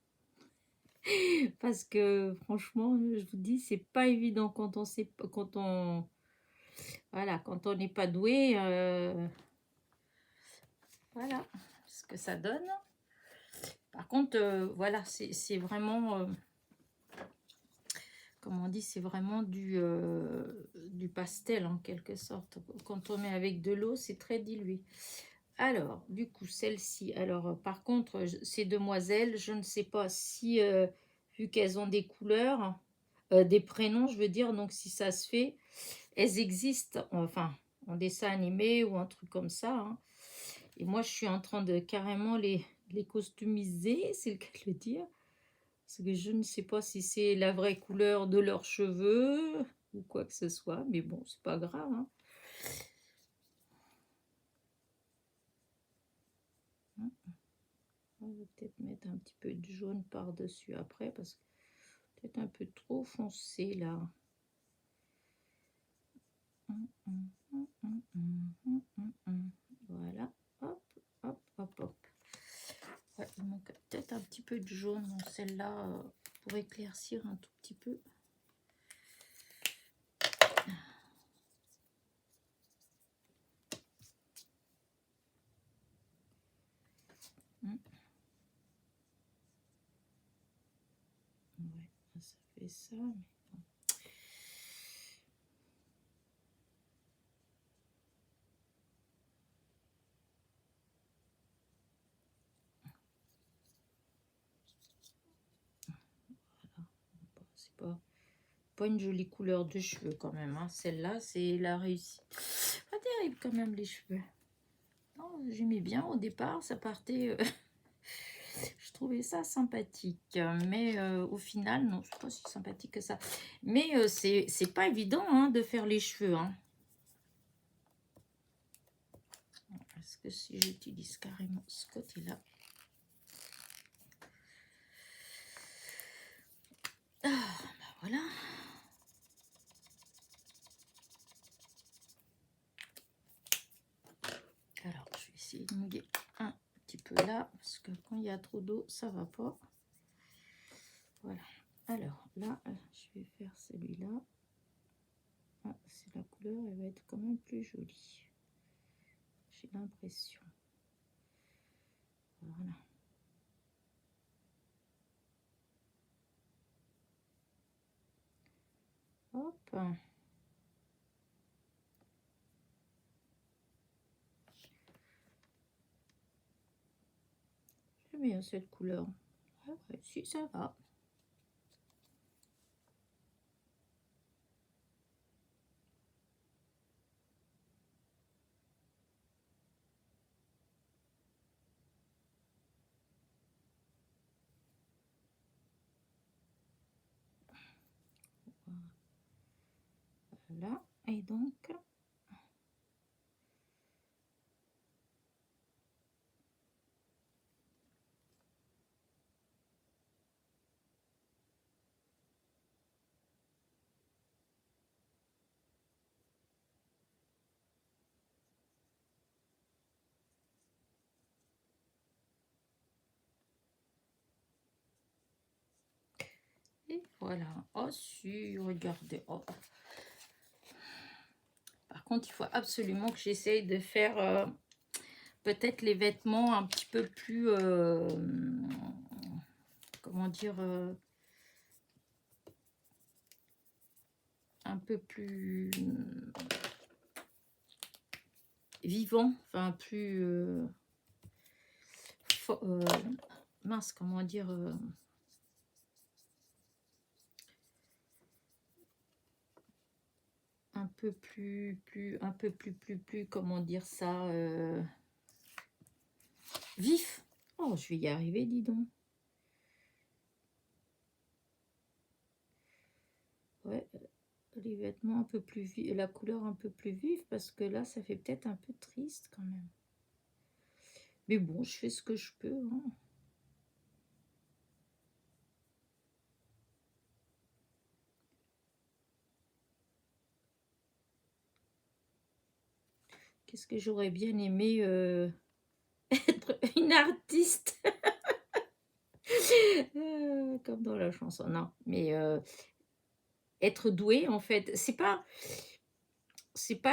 Parce que franchement, je vous dis, c'est pas évident quand on sait pas, voilà, quand on n'est pas doué, voilà ce que ça donne. Par contre, voilà, c'est vraiment, comment on dit, c'est vraiment du pastel en quelque sorte. Quand on met avec de l'eau, c'est très dilué. Alors, du coup, celle-ci, alors par contre, ces demoiselles, je ne sais pas si, vu qu'elles ont des couleurs, des prénoms, je veux dire, donc si ça se fait, elles existent, enfin, en dessin animé ou un truc comme ça, hein. Et moi, je suis en train de carrément les customiser, c'est le cas de le dire. Parce que je ne sais pas si c'est la vraie couleur de leurs cheveux ou quoi que ce soit. Mais bon, c'est pas grave, hein. On va peut-être mettre un petit peu de jaune par-dessus après parce que peut-être un peu trop foncé là. Voilà. Hop, hop, hop, hop. Ouais, il manque peut-être un petit peu de jaune dans celle-là pour éclaircir un tout petit peu. Ouais, ça fait ça. Mais... c'est pas une jolie couleur de cheveux quand même, hein. Celle-là, c'est la réussite. Pas terrible quand même les cheveux. J'aimais bien au départ, ça partait... je trouvais ça sympathique. Mais au final, non, c'est pas si sympathique que ça. Mais c'est pas évident, hein, de faire les cheveux, hein. Est-ce que si j'utilise carrément ce côté-là... Ah, ben voilà. Alors, je vais essayer de mouiller un petit peu là, parce que quand il y a trop d'eau, ça va pas. Voilà. Alors, là, je vais faire celui-là. Ah, c'est la couleur, elle va être quand même plus jolie. J'ai l'impression. Voilà. Hop. J'aime bien cette couleur. Ah ouais, si, ça va. Voilà. Et donc... Et Voilà. Oh, si, regardez. Oh. Par contre, il faut absolument que j'essaye de faire peut-être les vêtements un petit peu plus... comment dire un peu plus vivant, enfin plus mince, comment dire un peu plus, comment dire ça vif. Oh, je vais y arriver, dis donc. Ouais, les vêtements un peu plus vifs, la couleur un peu plus vive, parce que là, ça fait peut-être un peu triste quand même. Mais bon, je fais ce que je peux, hein. Qu'est-ce que j'aurais bien aimé être une artiste comme dans la chanson, non, mais être doué en fait, c'est pas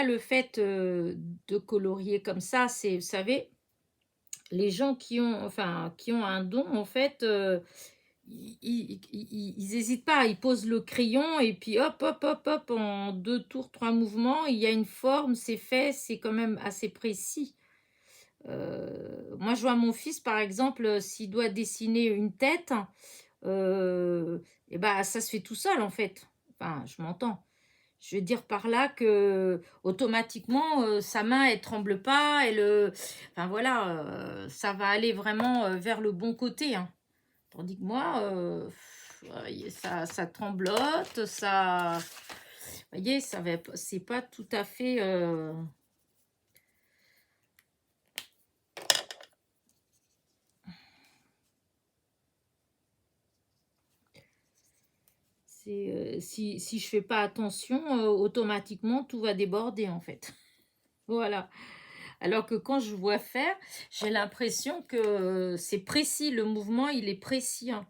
le fait de colorier comme ça, c'est, vous savez, les gens qui ont un don en fait, ils n'hésitent pas, ils posent le crayon et puis hop hop hop hop, en 2 tours 3 mouvements, il y a une forme, c'est fait, c'est quand même assez précis. Moi je vois mon fils par exemple, s'il doit dessiner une tête, et bah ça se fait tout seul en fait. Enfin, je m'entends. Je veux dire par là que automatiquement sa main elle tremble pas, enfin voilà, ça va aller vraiment vers le bon côté, hein. Tandis que moi, ça tremblote, ça, vous voyez, ça va, c'est pas tout à fait. Si je fais pas attention, automatiquement tout va déborder en fait. Voilà. Alors que quand je vois faire, j'ai l'impression que c'est précis, le mouvement il est précis, hein.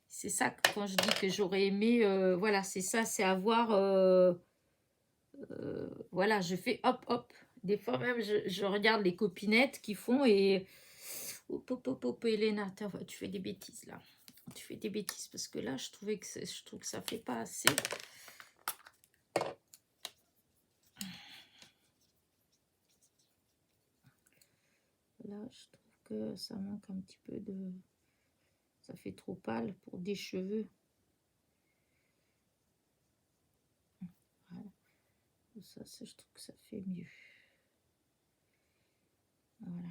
C'est ça que quand je dis que j'aurais aimé, voilà, c'est ça, c'est avoir, voilà, je fais hop hop. Des fois même, je regarde les copinettes qui font et hop hop hop hop, Elena, tu fais des bêtises là. Tu fais des bêtises parce que là, je trouve que ça fait pas assez. Là, je trouve que ça manque un petit peu de... Ça fait trop pâle pour des cheveux. Voilà. Ça, je trouve que ça fait mieux. Voilà.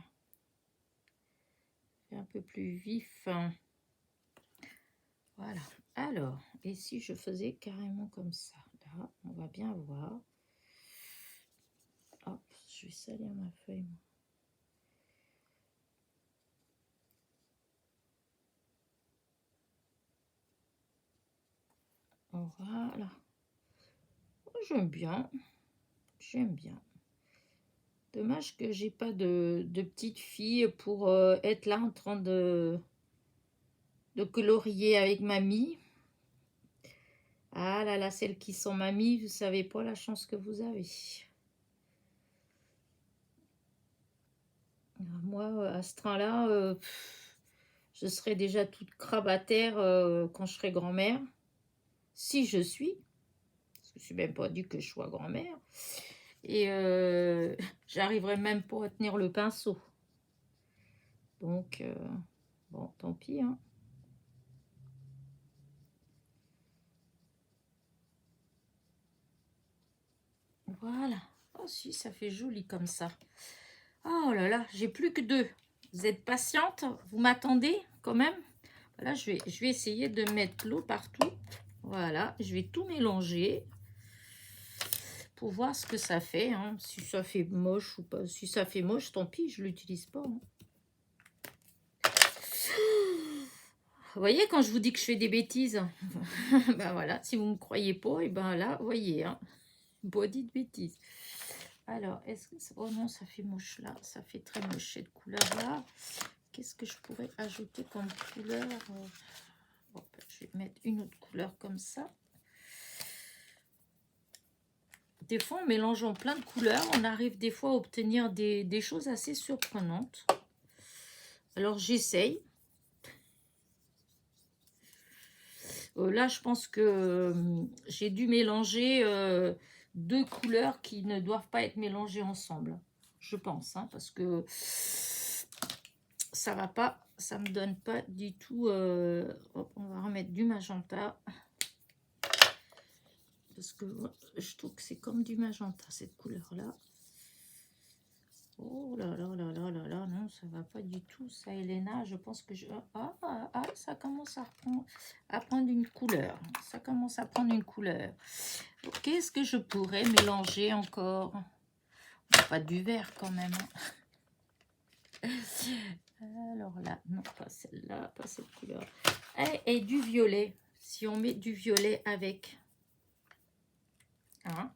C'est un peu plus vif, hein. Voilà. Alors, et si je faisais carrément comme ça? Là, on va bien voir. Hop, je vais salir ma feuille. Voilà. Oh, j'aime bien. J'aime bien. Dommage que j'ai pas de petite fille pour être là en train de colorier avec mamie. Ah là là, celles qui sont mamies, vous savez pas la chance que vous avez. Moi, à ce train-là, je serai déjà toute crabataire quand je serai grand-mère. Si je suis, parce que je suis même pas dit que je sois grand-mère. Et j'arriverai même pas à tenir le pinceau. Donc, bon, tant pis, hein. Voilà. Oh si, ça fait joli comme ça. Oh là là, j'ai plus que 2. Vous êtes patiente? Vous m'attendez quand même? Là, je vais essayer de mettre l'eau partout. Voilà, je vais tout mélanger pour voir ce que ça fait, hein. Si ça fait moche ou pas. Si ça fait moche, tant pis, je l'utilise pas, hein. Vous voyez, quand je vous dis que je fais des bêtises, ben voilà, si vous ne me croyez pas, et ben là, vous voyez, hein, body de bêtises. Alors, est-ce que... Oh non, ça fait moche là, ça fait très moche cette couleur-là. Qu'est-ce que je pourrais ajouter comme couleur? Hop, je vais mettre une autre couleur comme ça. Des fois, en mélangeant plein de couleurs, on arrive des fois à obtenir des choses assez surprenantes. Alors, j'essaye. Là, je pense que j'ai dû mélanger 2 couleurs qui ne doivent pas être mélangées ensemble. Je pense, hein, parce que ça va pas, ça me donne pas du tout. Hop, on va remettre du magenta. Parce que je trouve que c'est comme du magenta, cette couleur-là. Oh là là là là là là, non, ça va pas du tout, ça, Elena. Je pense que je... ça commence à prendre une couleur. Ça commence à prendre une couleur. Qu'est-ce que je pourrais mélanger encore? Pas du vert quand même. Alors là, non, pas celle-là, pas cette couleur. Et du violet. Si on met du violet avec... Hein?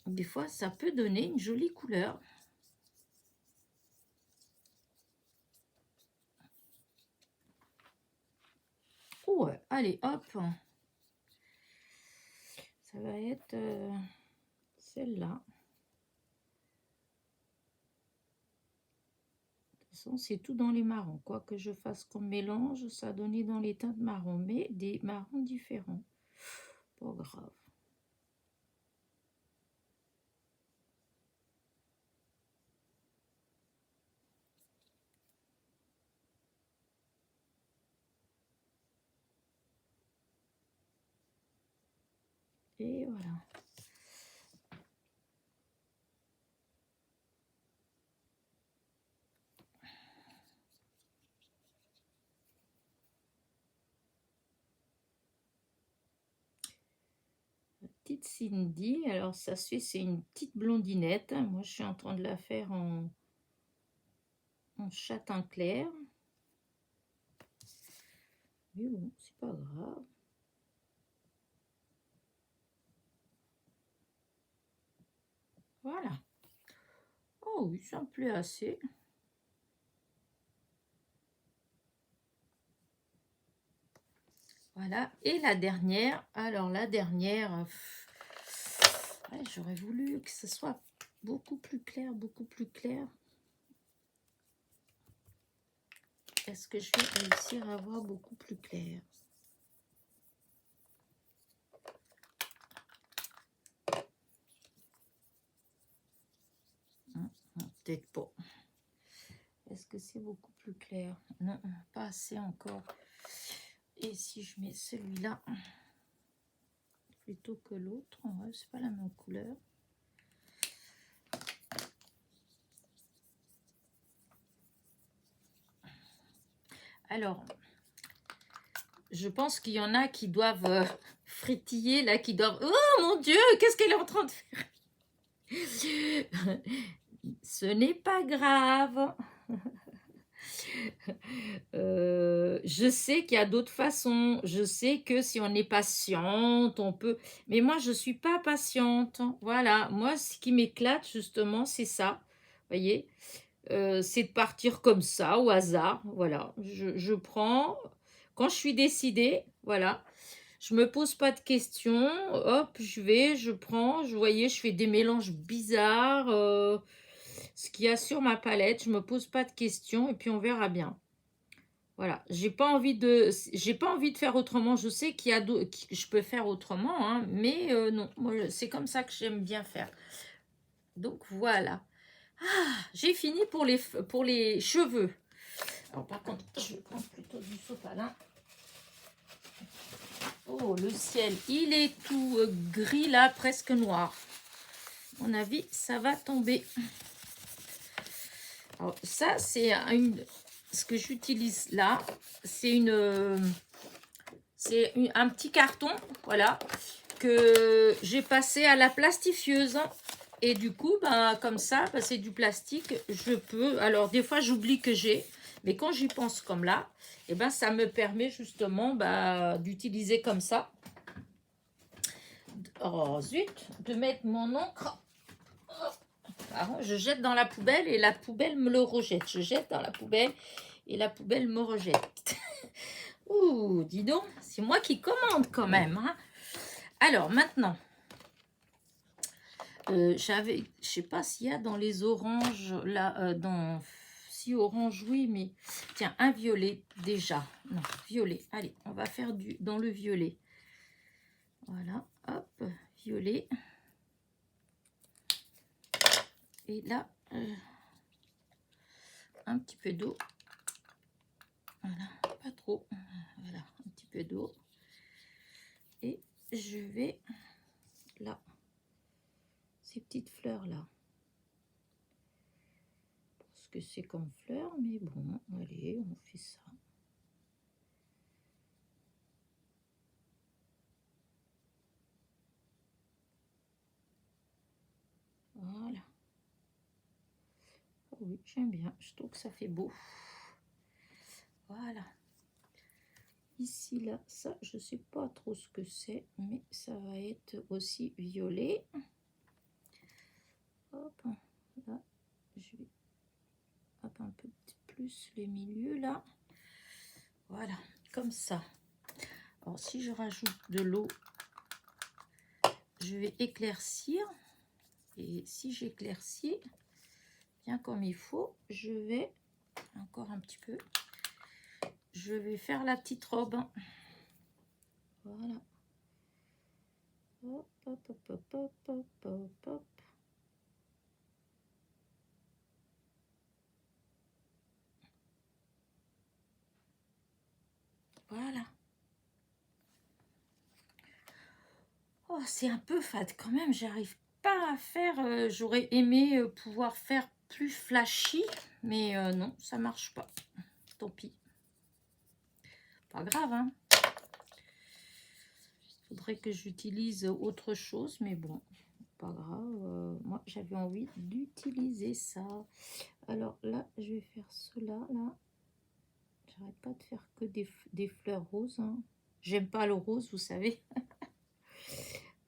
Des fois, ça peut donner une jolie couleur. Ouais, allez, hop. Ça va être celle-là. De toute façon, c'est tout dans les marrons. Quoi que je fasse comme mélange, ça a donné dans les teintes marrons, mais des marrons différents. Pas grave. Et voilà. Petite Cindy, alors ça c'est une petite blondinette. Moi je suis en train de la faire en châtain clair. Mais bon, c'est pas grave. Voilà. Oh oui, ça me plaît assez. Voilà. Et la dernière, alors la dernière, ouais, j'aurais voulu que ce soit beaucoup plus clair, beaucoup plus clair. Est-ce que je vais réussir à avoir beaucoup plus clair? Peut-être pas. Est-ce que c'est beaucoup plus clair? Non, pas assez encore. Et si je mets celui-là plutôt que l'autre, ouais, c'est pas la même couleur. Alors, je pense qu'il y en a qui doivent frétiller, là, qui doivent... Oh mon Dieu, qu'est-ce qu'elle est en train de faire? Ce n'est pas grave. Je sais qu'il y a d'autres façons. Je sais que si on est patiente, on peut... Mais moi, je ne suis pas patiente. Voilà. Moi, ce qui m'éclate, justement, c'est ça. Vous voyez, c'est de partir comme ça, au hasard. Voilà. Je prends... Quand je suis décidée, voilà. Je me pose pas de questions. Hop, je prends. Vous voyez, je fais des mélanges bizarres. Ce qu'il y a sur ma palette, je me pose pas de questions et puis on verra bien. Voilà, j'ai pas envie de faire autrement. Je sais qu'il y a d'autres, je peux faire autrement, hein, mais non, moi c'est comme ça que j'aime bien faire. Donc voilà. Ah, j'ai fini pour les cheveux. Alors par contre, je vais prendre plutôt du sopalin. Oh, le ciel, il est tout gris là, presque noir. À mon avis, ça va tomber. Alors ça, c'est ce que j'utilise là, c'est un petit carton, voilà, que j'ai passé à la plastifieuse. Et du coup, ben, comme ça, ben, c'est du plastique, je peux... Alors, des fois, j'oublie que j'ai, mais quand j'y pense comme là, et ben, ça me permet justement ben, d'utiliser comme ça. Oh, zut, de mettre mon encre. Alors, je jette dans la poubelle et la poubelle me le rejette. Je jette dans la poubelle et la poubelle me rejette. Ouh, dis donc, c'est moi qui commande quand même. Hein. Alors, maintenant, je sais pas s'il y a dans les oranges, là, si orange, oui, mais tiens, un violet déjà. Non, violet. Allez, on va faire dans le violet. Voilà, hop, violet. Et là, un petit peu d'eau. Voilà, pas trop. Voilà, un petit peu d'eau. Et je vais là, ces petites fleurs là. Parce que c'est comme fleur, mais bon, allez, on fait ça. Voilà. Oh oui, j'aime bien. Je trouve que ça fait beau. Voilà. Ici, là, ça, je sais pas trop ce que c'est, mais ça va être aussi violet. Hop, là, je vais hop, un peu plus les milieux, là. Voilà, comme ça. Alors, si je rajoute de l'eau, je vais éclaircir. Et si j'éclaircis bien comme il faut, je vais, encore un petit peu, je vais faire la petite robe. Voilà. Hop, hop, hop, hop, hop, hop, hop, hop. Voilà. Oh, c'est un peu fade quand même, j'arrive pas à faire, j'aurais aimé pouvoir faire plus flashy, mais non, ça marche pas. Tant pis. Pas grave, hein. Faudrait que j'utilise autre chose, mais bon, pas grave. Moi, j'avais envie d'utiliser ça. Alors là, je vais faire cela, là. J'arrête pas de faire que des fleurs roses. Hein. J'aime pas le rose, vous savez.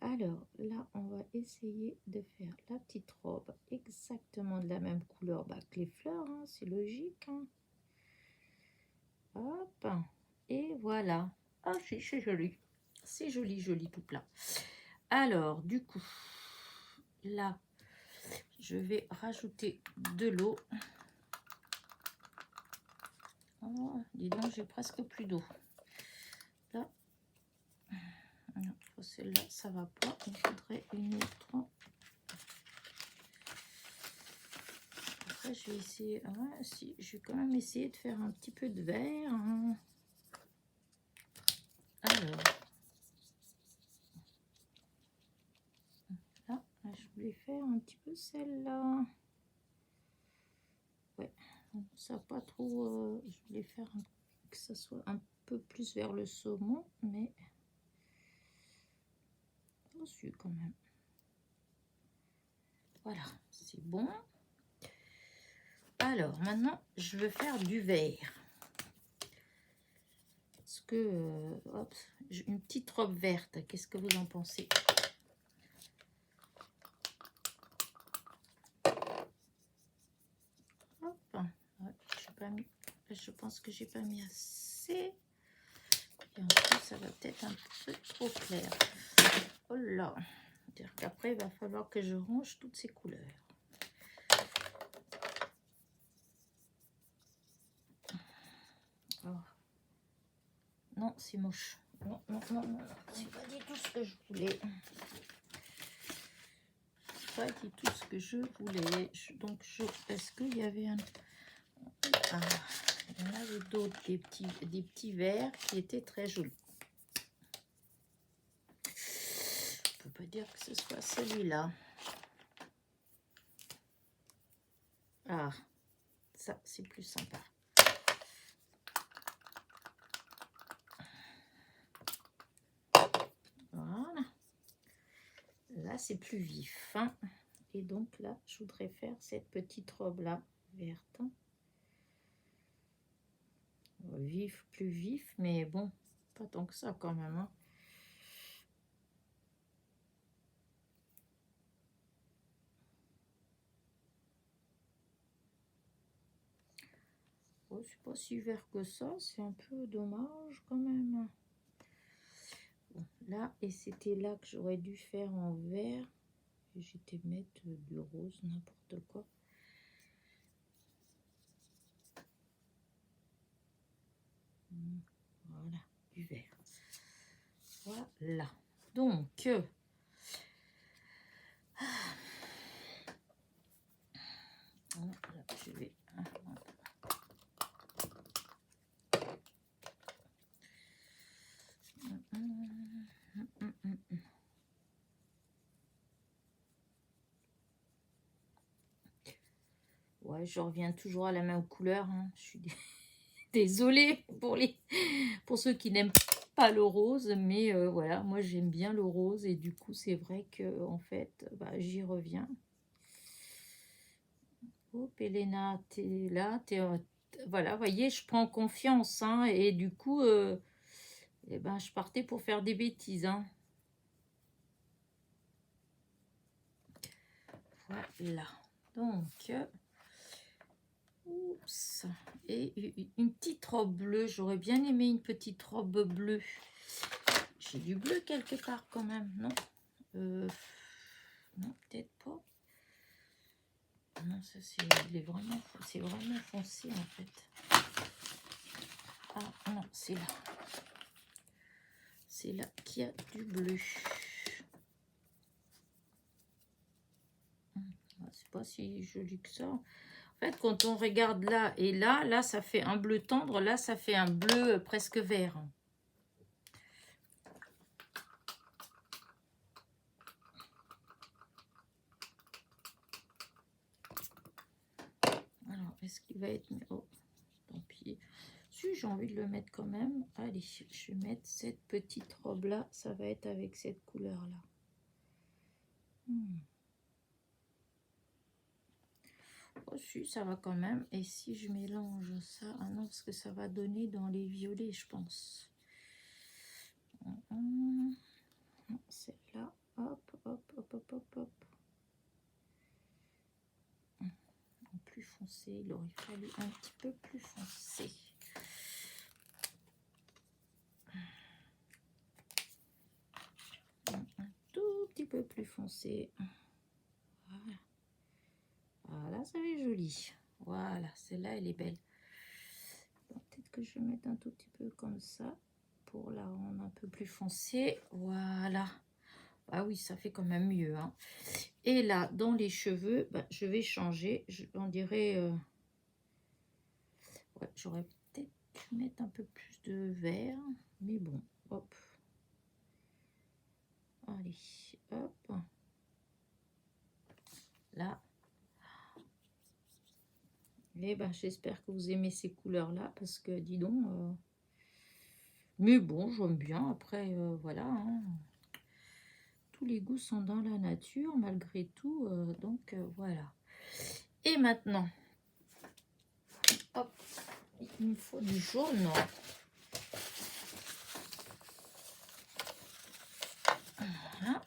Alors là, on va essayer de faire la petite robe exactement de la même couleur que les fleurs, hein, c'est logique. Hein. Hop, et voilà. Ah, c'est joli. C'est joli, joli tout plat. Alors, du coup, là, je vais rajouter de l'eau. Oh, dis donc, j'ai presque plus d'eau. Là, celle-là, ça va pas. Il faudrait une autre. Après, je vais essayer. Ouais, si, je vais quand même essayer de faire un petit peu de vert. Hein. Alors, là, je voulais faire un petit peu celle-là. Ouais, ça pas trop. Je voulais faire que ça soit un peu plus vers le saumon, mais dessus quand même. Voilà, c'est bon. Alors, maintenant, je veux faire du vert. Parce que, hop, une petite robe verte, qu'est-ce que vous en pensez? Hop, ouais, j'ai pas mis, je pense que j'ai pas mis assez. Et en plus, ça va peut-être un peu trop clair. Oh là, c'est-à-dire qu'après, il va falloir que je range toutes ces couleurs. Oh. Non, c'est moche. Non, non, non, non, non. C'est pas du tout ce que je voulais. Pas du tout ce que je voulais. Donc, est-ce qu'il y avait un... Ah, il y en avait d'autres, des petits verres qui étaient très jolis. Je peux pas dire que ce soit celui-là. Ah, ça, c'est plus sympa. Voilà. Là, c'est plus vif. Hein. Et donc, là, je voudrais faire cette petite robe-là, verte. Vif, plus vif, mais bon, pas tant que ça quand même. Hein. Oh, c'est pas si vert que ça, c'est un peu dommage quand même. Bon, là, et c'était là que j'aurais dû faire en vert. J'étais mettre du rose, n'importe quoi. Voilà, du vert. Voilà. Donc, je vais... Ouais, je reviens toujours à la même couleur. Hein. Je suis désolée pour ceux qui n'aiment pas le rose, mais voilà, moi j'aime bien le rose et du coup c'est vrai que en fait, bah, j'y reviens. Hop, Elena, t'es là, voilà, voyez, je prends confiance, hein, et du coup, eh ben, je partais pour faire des bêtises, hein. Voilà, donc, oups, et une petite robe bleue, j'aurais bien aimé une petite robe bleue. J'ai du bleu quelque part quand même, non? Non, peut-être pas. Non, ça c'est vraiment foncé en fait. Ah non, c'est là. C'est là qu'il y a du bleu. C'est pas si joli que ça. En fait, quand on regarde là et là, ça fait un bleu tendre. Là, ça fait un bleu presque vert. Alors, est-ce qu'il va être... Oh, tant pis. Si, j'ai envie de le mettre quand même. Allez, je vais mettre cette petite robe-là. Ça va être avec cette couleur-là. Oh, si, ça va quand même. Et si je mélange ça... Ah non, parce que ça va donner dans les violets, je pense. Celle-là. Hop, hop, hop, hop, hop, hop. Plus foncé, il aurait fallu un petit peu plus foncé. Un tout petit peu plus foncé. Voilà. Voilà, ça va être joli. Voilà, celle-là, elle est belle. Peut-être que je vais mettre un tout petit peu comme ça pour la rendre un peu plus foncée. Voilà. Ah oui, ça fait quand même mieux. Hein. Et là, dans les cheveux, bah, je vais changer. On dirait... Ouais, j'aurais peut-être pu mettre un peu plus de vert. Mais bon, hop. Allez, hop. Là. Et ben, j'espère que vous aimez ces couleurs-là, parce que, dis donc... Mais bon, j'aime bien. Après, voilà. Hein. Tous les goûts sont dans la nature, malgré tout. Donc, voilà. Et maintenant, hop, il me faut du jaune. Voilà.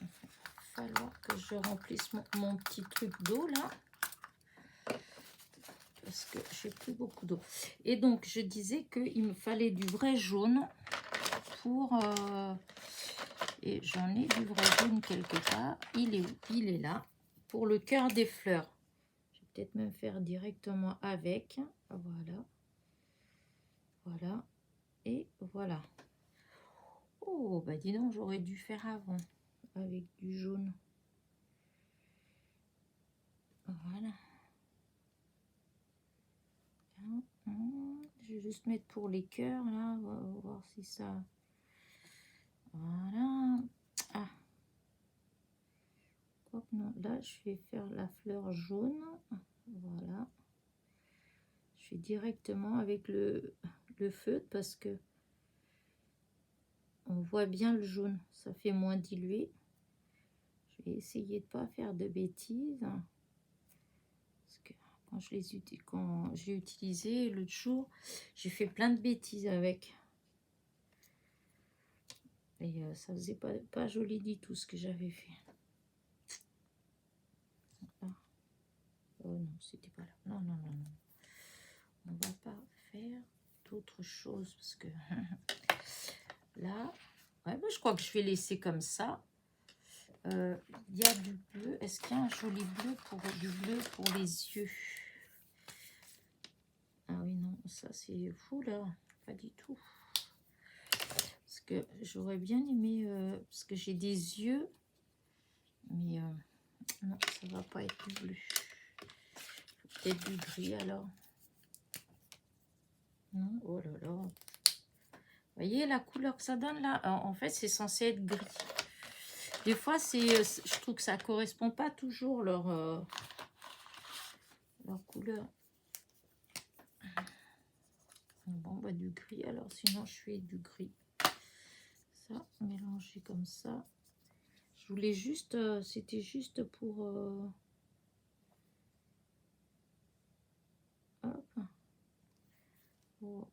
Il va falloir que je remplisse mon petit truc d'eau, là. Parce que j'ai plus beaucoup d'eau. Et donc, je disais qu'il me fallait du vrai jaune pour... et j'en ai du vrai jaune quelque part. Il est où? Il est là. Pour le cœur des fleurs. Je vais peut-être même faire directement avec. Voilà. Voilà. Et voilà. Oh, bah dis donc, j'aurais dû faire avant. Avec du jaune. Voilà. Je vais juste mettre pour les cœurs, là. On va voir si ça... Voilà. Ah. Hop, non. Là, je vais faire la fleur jaune. Voilà. Je vais directement avec le feutre parce que on voit bien le jaune. Ça fait moins dilué. Je vais essayer de pas faire de bêtises. Parce que quand j'ai utilisé l'autre jour, j'ai fait plein de bêtises avec. Et ça faisait pas joli du tout ce que j'avais fait. Voilà. non, c'était pas là. Non, non, non, non. On va pas faire d'autre chose parce que là, ouais, bah, je crois que je vais laisser comme ça. Il y a du bleu. Est-ce qu'il y a un joli bleu du bleu pour les yeux? Ah oui, non, ça c'est fou là, pas du tout. Parce que j'aurais bien aimé, parce que j'ai des yeux, mais non, ça va pas être du bleu. Peut-être du gris alors. Non, oh là là. Vous voyez la couleur que ça donne là? En fait, c'est censé être gris. Des fois, je trouve que ça correspond pas toujours leur couleur. Bon, bah du gris alors, sinon je fais du gris. Ça, mélanger comme ça. Je voulais juste, c'était juste pour... hop. Bon,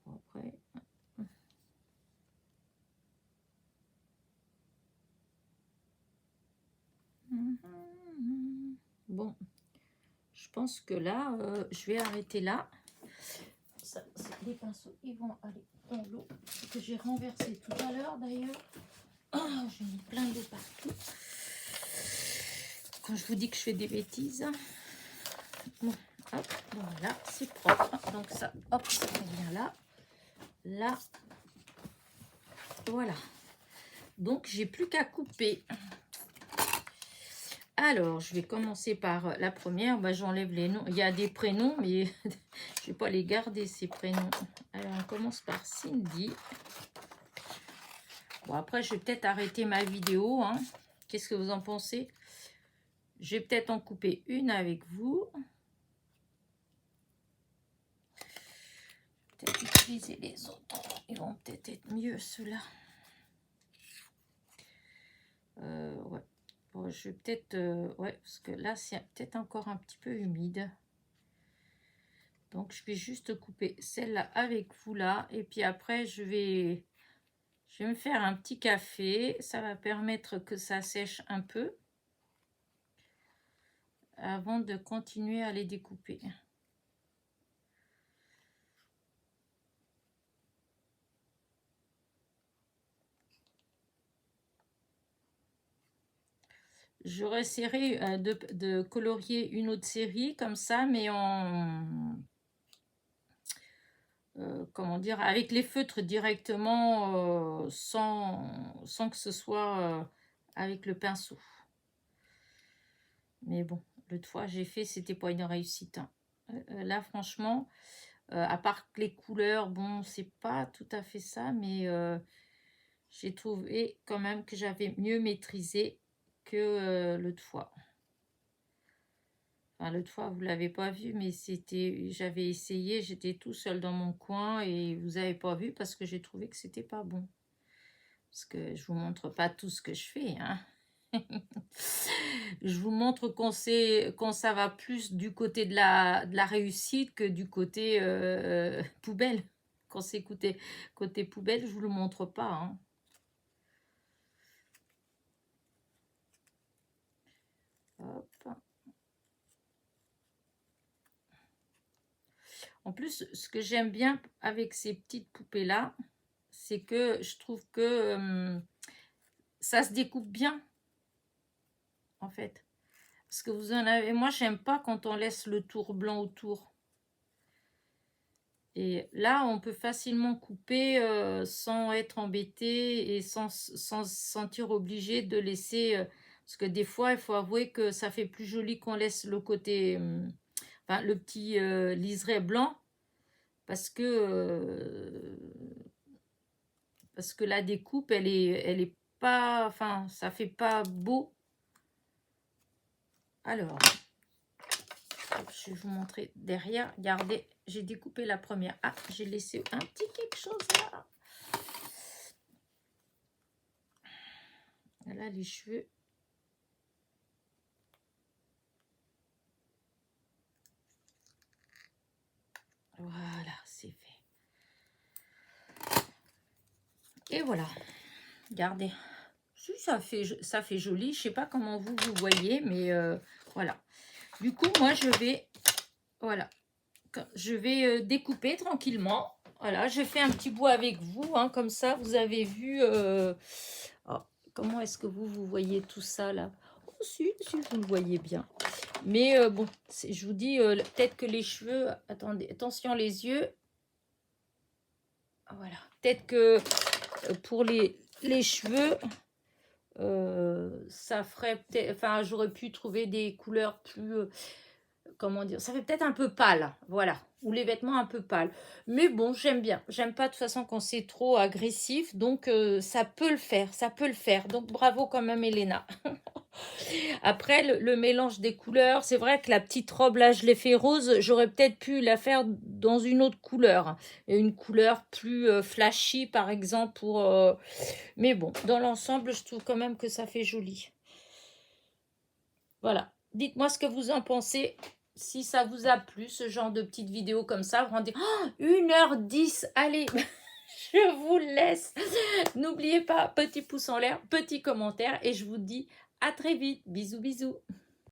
après... Bon, je pense que là, je vais arrêter là. Ça, les pinceaux, ils vont aller dans l'eau que j'ai renversé tout à l'heure d'ailleurs. Oh, j'ai mis plein d'eau partout. Quand je vous dis que je fais des bêtises. Bon, hop, voilà, c'est propre. Donc ça, hop, ça revient là. Là, voilà. Donc, j'ai plus qu'à couper. Alors, je vais commencer par la première. Bah, j'enlève les noms. Il y a des prénoms, mais je vais pas les garder, ces prénoms. Alors, on commence par Cindy. Bon, après, je vais peut-être arrêter ma vidéo. Hein. Qu'est-ce que vous en pensez? Je vais peut-être en couper une avec vous. Peut-être utiliser les autres. Ils vont peut-être être mieux, ceux-là. Ouais. Bon, je vais peut-être... ouais, parce que là, c'est peut-être encore un petit peu humide. Donc, je vais juste couper celle-là avec vous, là. Et puis après, je vais me faire un petit café. Ça va permettre que ça sèche un peu. Avant de continuer à les découper. J'aurais essayé de colorier une autre série comme ça, mais en... comment dire, avec les feutres directement, sans que ce soit avec le pinceau. Mais bon, l'autre fois j'ai fait, c'était pas une réussite. Hein. Là, franchement, à part que les couleurs, bon, c'est pas tout à fait ça, mais j'ai trouvé quand même que j'avais mieux maîtrisé que l'autre fois. Enfin, l'autre fois, vous ne l'avez pas vu, mais j'avais essayé, j'étais tout seul dans mon coin et vous n'avez pas vu parce que j'ai trouvé que c'était pas bon. Parce que je vous montre pas tout ce que je fais, hein. Je vous montre quand ça va plus du côté de la réussite que du côté poubelle. Quand c'est côté poubelle, je vous le montre pas, hein. Hop. En plus, ce que j'aime bien avec ces petites poupées-là, c'est que je trouve que ça se découpe bien, en fait. Parce que vous en avez... Moi, j'aime pas quand on laisse le tour blanc autour. Et là, on peut facilement couper sans être embêté et sans se sentir obligé de laisser... parce que des fois, il faut avouer que ça fait plus joli qu'on laisse le côté... enfin, le petit liseré blanc. Parce que la découpe, elle est pas... Enfin, ça fait pas beau. Alors... Je vais vous montrer derrière. Regardez, j'ai découpé la première. Ah, j'ai laissé un petit quelque chose là. Là, les cheveux. Voilà, c'est fait. Et voilà. Regardez. Ça fait joli. Je sais pas comment vous voyez, mais voilà. Du coup, moi, je vais, voilà, je vais découper tranquillement. Voilà, je fais un petit bout avec vous, hein, comme ça, vous avez vu. Oh, comment est-ce que vous voyez tout ça, là? Oh, si, vous le voyez bien. Mais bon, je vous dis, peut-être que les cheveux... Attendez, attention les yeux. Voilà. Peut-être que pour les cheveux, ça ferait peut-être... Enfin, j'aurais pu trouver des couleurs plus... comment dire, ça fait peut-être un peu pâle, voilà, ou les vêtements un peu pâles. Mais bon, j'aime bien. J'aime pas de toute façon quand c'est trop agressif, donc ça peut le faire, ça peut le faire. Donc bravo quand même, Elena. Après, le mélange des couleurs, c'est vrai que la petite robe là, je l'ai fait rose, j'aurais peut-être pu la faire dans une autre couleur, une couleur plus flashy par exemple. Mais bon, dans l'ensemble, je trouve quand même que ça fait joli. Voilà. Dites-moi ce que vous en pensez. Si ça vous a plu, ce genre de petite vidéo comme ça, vous rendez 1h10. Allez, je vous laisse. N'oubliez pas, petit pouce en l'air, petit commentaire et je vous dis à très vite. Bisous, bisous.